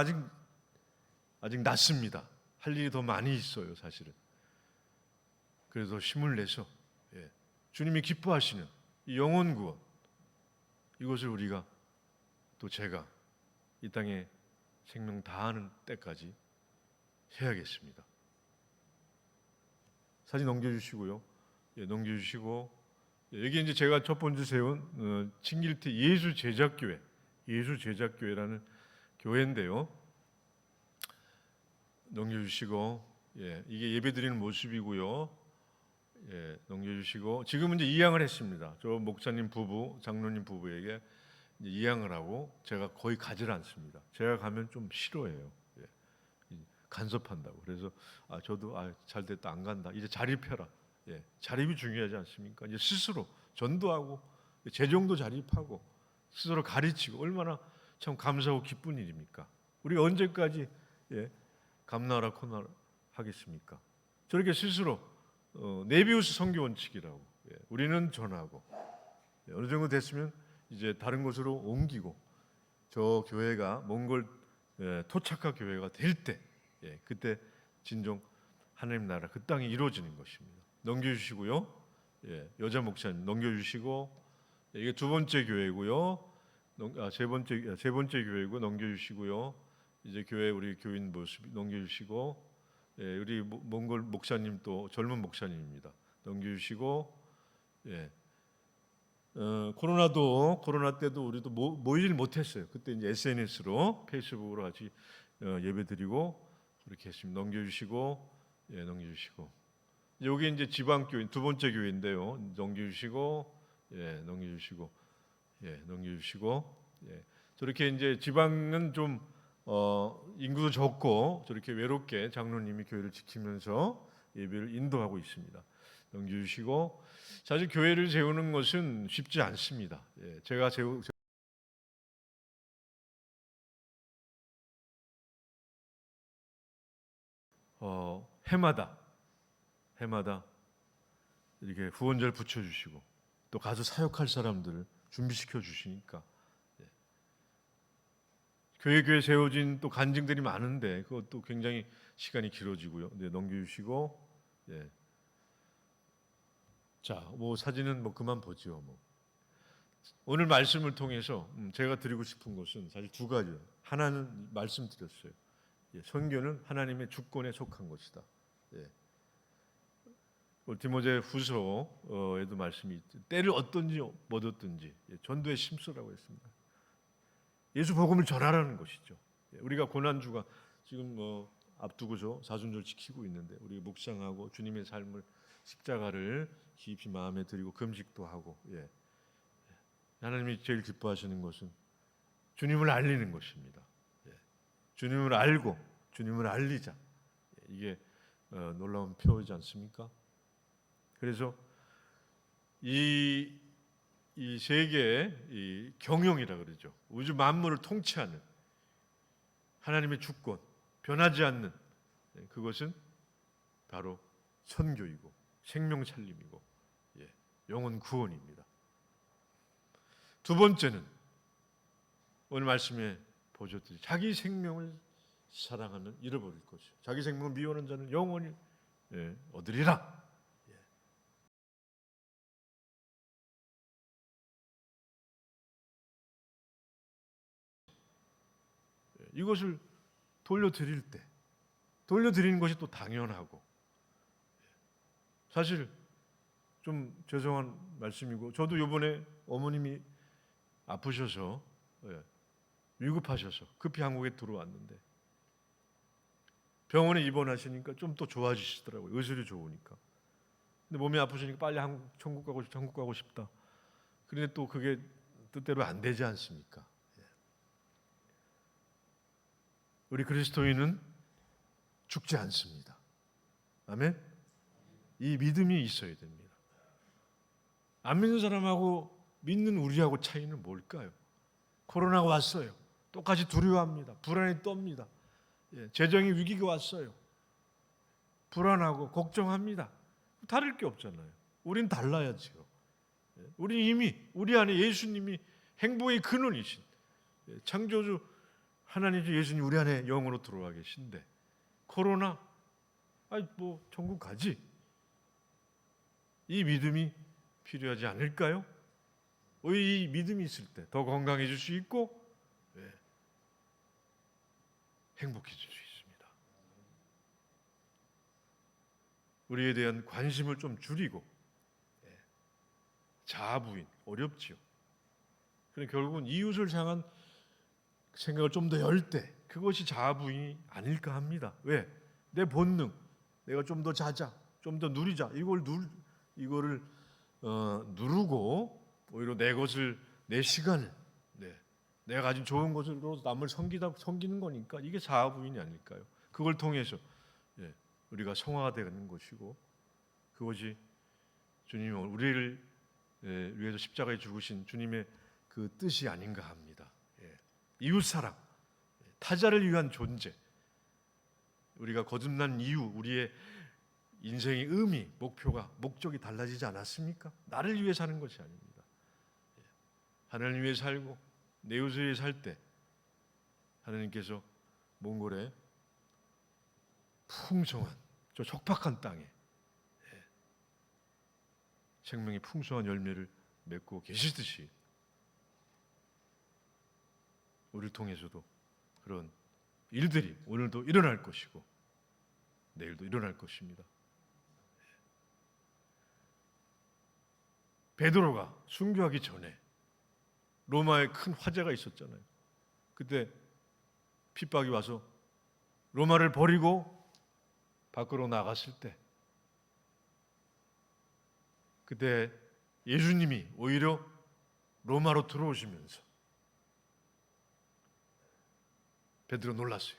아직 낮습니다. 할 일이 더 많이 있어요, 사실은. 그래서 힘을 내서 주님이 기뻐하시는 이 영혼 구원, 이것을 우리가, 또 제가 이 땅에 생명 다하는 때까지 해야겠습니다. 사진 넘겨주시고요. 넘겨주시고, 여기 이제 제가 첫 번째 세운 칭길태 예수제작교회라는 교회인데요. 넘겨주시고, 이게 예배드리는 모습이고요. 넘겨주시고, 지금은 이제 이양을 했습니다. 저 목사님 부부, 장로님 부부에게 이제 이양을 하고, 제가 거의 가지를 않습니다. 제가 가면 좀 싫어해요. 간섭한다고. 그래서 저도 잘 됐다, 안 간다. 이제 자립해라. 자립이 중요하지 않습니까? 이제 스스로 전도하고 재정도 자립하고 스스로 가르치고, 얼마나 참 감사하고 기쁜 일입니까? 우리가 언제까지 감나라 코나라 하겠습니까? 저렇게 스스로 네비우스 선교 원칙이라고, 우리는 전하고 어느 정도 됐으면 이제 다른 곳으로 옮기고, 저 교회가 몽골 토착화 교회가 될 때, 그때 진정 하나님 나라 그 땅이 이루어지는 것입니다. 넘겨주시고요. 여자 목사님 넘겨주시고, 이게 두 번째 교회고요. 세 번째 교회고, 넘겨주시고요. 이제 교회 우리 교인 모습 넘겨주시고, 우리 몽골 목사님 또 젊은 목사님입니다. 넘겨주시고, 코로나 때도 우리도 모이질 못했어요. 그때 이제 SNS로, 페이스북으로 같이 예배드리고 그렇게 했습니다. 넘겨주시고, 넘겨주시고. 여기 이제 지방교회 두 번째 교회인데요. 넘겨주시고, 넘겨주시고, 넘겨주시고. 저렇게 이제 지방은 좀 인구도 적고 저렇게 외롭게 장로님이 교회를 지키면서 예배를 인도하고 있습니다. 넘겨주시고. 사실 교회를 세우는 것은 쉽지 않습니다. 제가 해마다 이렇게 후원자를 붙여주시고, 또 가서 사역할 사람들을 준비시켜 주시니까, 교회 세워진 또 간증들이 많은데 그것도 굉장히 시간이 길어지고요. 넘겨주시고, 자, 뭐 사진은 뭐 그만 보지요. 뭐 오늘 말씀을 통해서 제가 드리고 싶은 것은 사실 두 가지예요. 하나는 말씀드렸어요. 예, 선교는 하나님의 주권에 속한 것이다. 예. 디모데 후서에도 말씀이 있죠. 때를 얻든지 못 얻든지 전도에 심쓰라고 했습니다. 예수 복음을 전하라는 것이죠. 우리가 고난주가 지금 앞두고서 사순절 지키고 있는데 우리 묵상하고 주님의 삶을 십자가를 깊이 마음에 드리고 금식도 하고 하나님이 제일 기뻐하시는 것은 주님을 알리는 것입니다. 주님을 알고 주님을 알리자. 이게 놀라운 표이지 않습니까? 그래서 이 세계의 이 경영이라 그러죠. 우주 만물을 통치하는 하나님의 주권, 변하지 않는 그것은 바로 선교이고 생명 살림이고 영혼 구원입니다. 두 번째는 오늘 말씀에 보셨듯이 자기 생명을 사랑하면 잃어버릴 것이요 자기 생명을 미워하는 자는 영원히 얻으리라. 이것을 돌려드릴 때 돌려드리는 것이 또 당연하고 사실 좀 죄송한 말씀이고 저도 이번에 어머님이 아프셔서 위급하셔서 급히 한국에 들어왔는데 병원에 입원하시니까 좀 또 좋아지시더라고요. 의술이 좋으니까. 근데 몸이 아프시니까 빨리 천국 가고 싶다. 그런데 또 그게 뜻대로 안 되지 않습니까? 우리 그리스도인은 죽지 않습니다. 아멘. 이 믿음이 있어야 됩니다. 안 믿는 사람하고 믿는 우리하고 차이는 뭘까요? 코로나가 왔어요. 똑같이 두려워합니다. 불안이 떱니다. 재정의 위기가 왔어요. 불안하고 걱정합니다. 다를 게 없잖아요. 우린 달라야지요. 우린 이미 우리 안에 예수님이 행복의 근원이신 창조주 하나님 예수님 우리 안에 영으로 들어와 계신데 코로나 뭐 천국 가지 이 믿음이 필요하지 않을까요? 이 믿음이 있을 때 더 건강해질 수 있고 행복해질 수 있습니다. 우리에 대한 관심을 좀 줄이고 자아부인 어렵지요. 그럼 결국은 이웃을 향한 생각을 좀 더 열 때 그것이 자아부인이 아닐까 합니다. 왜? 내 본능, 내가 좀 더 자자, 좀 더 누리자 이거를 누르고 오히려 내 것을 내 시간을 내가 가진 좋은 것으로 남을 섬기는 거니까 이게 자아부인이 아닐까요? 그걸 통해서 우리가 성화가 되는 것이고 그것이 주님이 우리를 위해서 십자가에 죽으신 주님의 그 뜻이 아닌가 합니다. 이웃사랑, 타자를 위한 존재. 우리가 거듭난 이유, 우리의 인생의 의미, 목적이 달라지지 않았습니까? 나를 위해 사는 것이 아닙니다. 하나님 위해 살고 내 이웃을 위해 살 때 하나님께서 몽골의 풍성한 저 척박한 땅에 생명의 풍성한 열매를 맺고 계시듯이 우리를 통해서도 그런 일들이 오늘도 일어날 것이고 내일도 일어날 것입니다. 베드로가 순교하기 전에 로마에 큰 화재가 있었잖아요. 그때 핍박이 와서 로마를 버리고 밖으로 나갔을 때 그때 예수님이 오히려 로마로 들어오시면서 베드로 놀랐어요.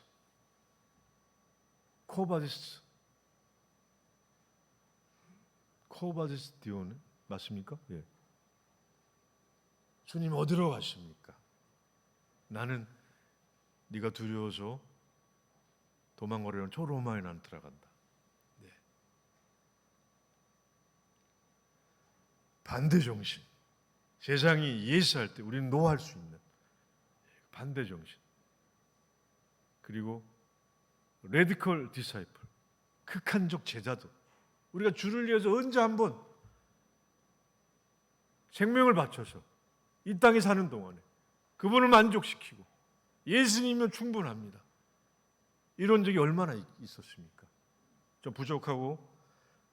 코바디스 디오는 맞습니까? 예. 주님 어디로 가십니까? 나는 네가 두려워서 도망가려는 저 로마에 난 들어간다. 네. 반대 정신. 세상이 예스할 때 우리는 노할 수 있는 반대 정신. 그리고 레디컬 디사이플, 극한적 제자도 우리가 주를 위해서 언제 한번 생명을 바쳐서 이 땅에 사는 동안에 그분을 만족시키고 예수님이면 충분합니다. 이런 적이 얼마나 있었습니까? 좀 부족하고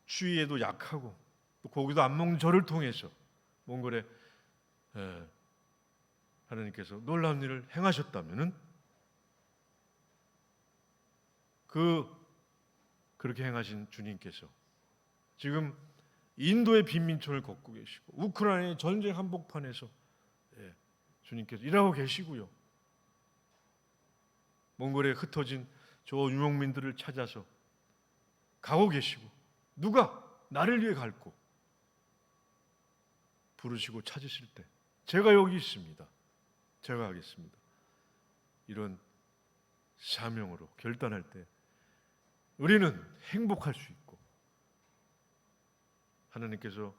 추위에도 약하고 또 고기도 안 먹는 저를 통해서 몽골에 하나님께서 놀라운 일을 행하셨다면은 그렇게 행하신 주님께서 지금 인도의 빈민촌을 걷고 계시고 우크라이나의 전쟁 한복판에서 주님께서 일하고 계시고요. 몽골에 흩어진 저 유목민들을 찾아서 가고 계시고 누가 나를 위해 갈고 부르시고 찾으실 때 제가 여기 있습니다. 제가 하겠습니다. 이런 사명으로 결단할 때 우리는 행복할 수 있고 하나님께서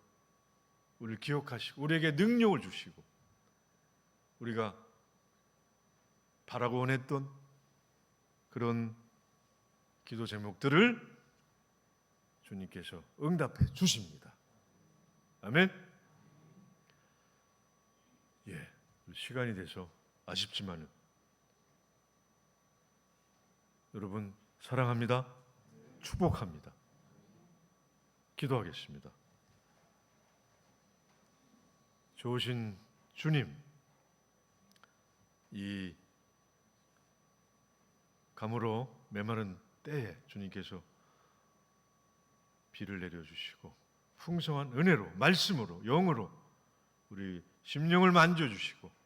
우리를 기억하시고 우리에게 능력을 주시고 우리가 바라고 원했던 그런 기도 제목들을 주님께서 응답해 주십니다. 아멘. 시간이 돼서 아쉽지만은 여러분 사랑합니다. 축복합니다. 기도하겠습니다. 좋으신 주님, 이 가물어 메마른 때에 주님께서 비를 내려주시고 풍성한 은혜로 말씀으로 영으로 우리 심령을 만져주시고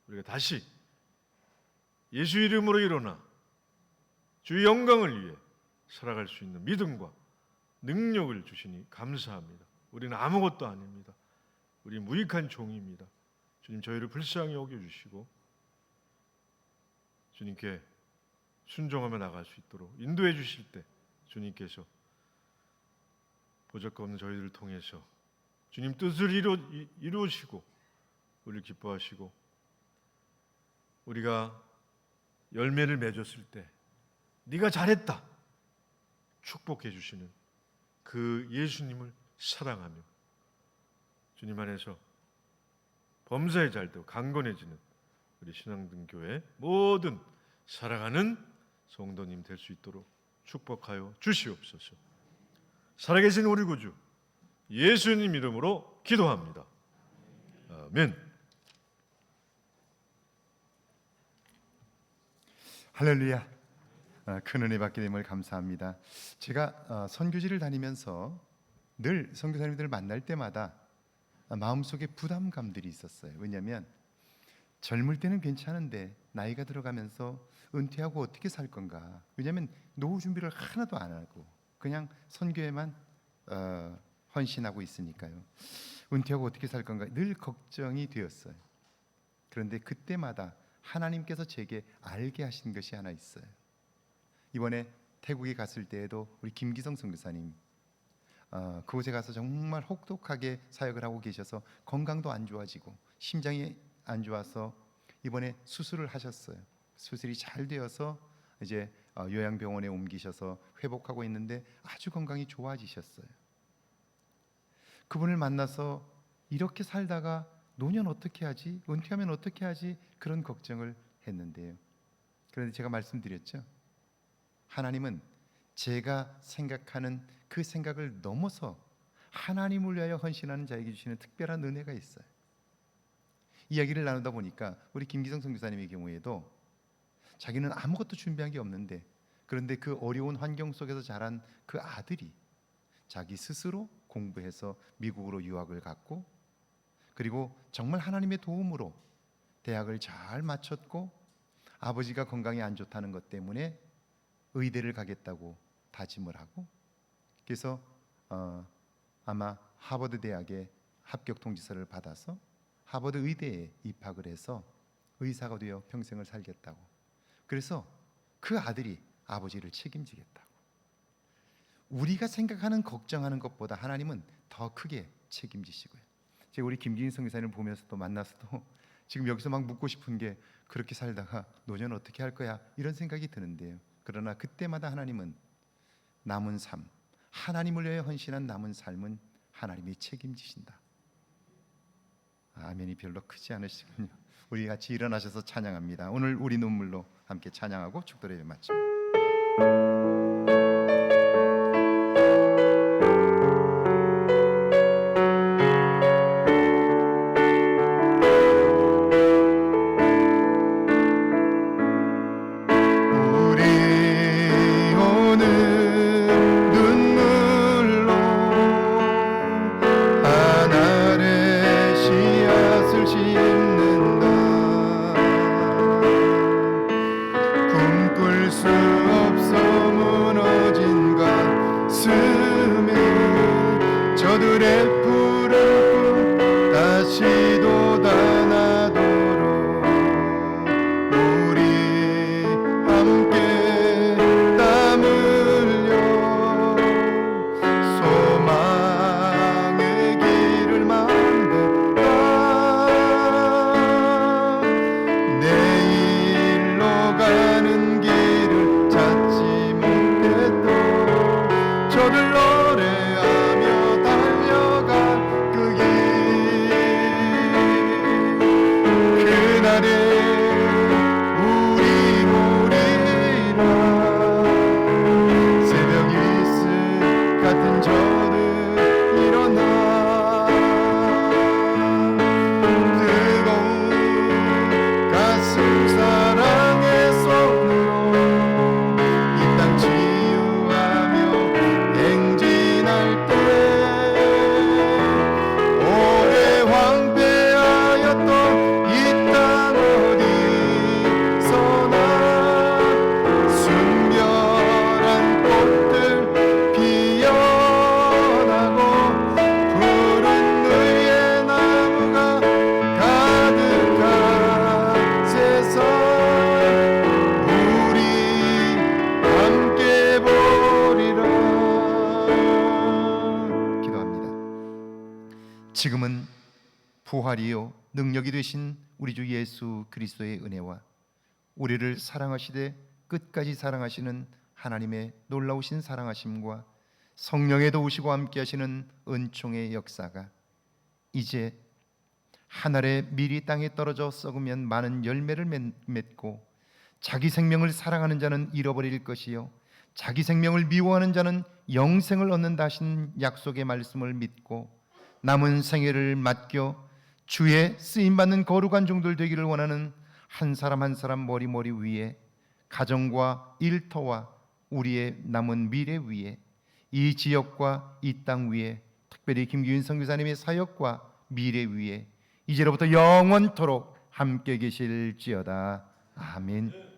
우리가 다시 예수 이름으로 일어나 주의 영광을 위해 살아갈 수 있는 믿음과 능력을 주시니 감사합니다. 우리는 아무것도 아닙니다. 우리 무익한 종입니다. 주님 저희를 불쌍히 여겨주시고 주님께 순종하며 나갈 수 있도록 인도해 주실 때 주님께서 보잘것없는 저희들을 통해서 주님 뜻을 이루시고 우리를 기뻐하시고 우리가 열매를 맺었을 때 네가 잘했다 축복해 주시는 그 예수님을 사랑하며 주님 안에서 범사에 잘되고 강건해지는 우리 신앙등교회 모든 사랑하는 성도님 될 수 있도록 축복하여 주시옵소서. 살아계신 우리 구주 예수님 이름으로 기도합니다. 아멘. 할렐루야. 큰 은혜 받게 됨을 감사합니다. 제가 선교지를 다니면서 늘 선교사님들을 만날 때마다 마음속에 부담감들이 있었어요. 왜냐하면 젊을 때는 괜찮은데 나이가 들어가면서 은퇴하고 어떻게 살 건가. 왜냐하면 노후 준비를 하나도 안 하고 그냥 선교에만 헌신하고 있으니까요. 은퇴하고 어떻게 살 건가 늘 걱정이 되었어요. 그런데 그때마다 하나님께서 제게 알게 하신 것이 하나 있어요. 이번에 태국에 갔을 때에도 우리 김기성 선교사님 그곳에 가서 정말 혹독하게 사역을 하고 계셔서 건강도 안 좋아지고 심장이 안 좋아서 이번에 수술을 하셨어요. 수술이 잘 되어서 이제 요양병원에 옮기셔서 회복하고 있는데 아주 건강이 좋아지셨어요. 그분을 만나서 이렇게 살다가 노년 어떻게 하지? 은퇴하면 어떻게 하지? 그런 걱정을 했는데요. 그런데 제가 말씀드렸죠. 하나님은 제가 생각하는 그 생각을 넘어서 하나님을 위하여 헌신하는 자에게 주시는 특별한 은혜가 있어요. 이야기를 나누다 보니까 우리 김기성 선교사님의 경우에도 자기는 아무것도 준비한 게 없는데 그런데 그 어려운 환경 속에서 자란 그 아들이 자기 스스로 공부해서 미국으로 유학을 갔고 그리고 정말 하나님의 도움으로 대학을 잘 마쳤고 아버지가 건강이 안 좋다는 것 때문에 의대를 가겠다고 다짐을 하고 그래서 아마 하버드 대학에 합격 통지서를 받아서 하버드 의대에 입학을 해서 의사가 되어 평생을 살겠다고. 그래서 그 아들이 아버지를 책임지겠다고. 우리가 생각하는 걱정하는 것보다 하나님은 더 크게 책임지시고요. 제가 우리 김기인 교사님을 보면서도 만나서도 지금 여기서 막 묻고 싶은 게 그렇게 살다가 노년 어떻게 할 거야 이런 생각이 드는데요. 그러나 그때마다 하나님은 남은 삶, 하나님을 위해 헌신한 남은 삶은 하나님이 책임지신다. 아멘이 별로 크지 않으시군요. 우리 같이 일어나셔서 찬양합니다. 오늘 우리 눈물로 함께 찬양하고 축도를 예배 마칩니다. 저들의 푸른 다시 돋아나도록 우리 함께 땀 흘려 소망의 길을 만들다 내일로 가는 길을 찾지 못해도 저들 노래하며 달려갈 그 길 그날에 우리 보리라 새벽 이슬 같은 저는 일어나 뜨거운 가슴 사랑의 손으로 이 땅 치유하며 행진할 때 오래 황폐하였던 이 땅 어디서나 순결한 꽃들 피어나고 푸른 누이의 나무가 가득한 세상 우리 함께 보리라. 기도합니다. 지금은 부활이요 능력이 되신 우리 주 예수 그리스도의 은혜와 우리를 사랑하시되 끝까지 사랑하시는 하나님의 놀라우신 사랑하심과 성령의 도우시고 함께 하시는 은총의 역사가 이제 한 알의 밀이 땅에 떨어져 썩으면 많은 열매를 맺고 자기 생명을 사랑하는 자는 잃어버릴 것이요 자기 생명을 미워하는 자는 영생을 얻는다 하신 약속의 말씀을 믿고 남은 생애를 맡겨 주의 쓰임받는 거룩한 종들 되기를 원하는 한 사람 한 사람 머리 위에 가정과 일터와 우리의 남은 미래 위에 이 지역과 이 땅 위에 특별히 김규인 선교사님의 사역과 미래 위에 이제로부터 영원토록 함께 계실지어다. 아멘.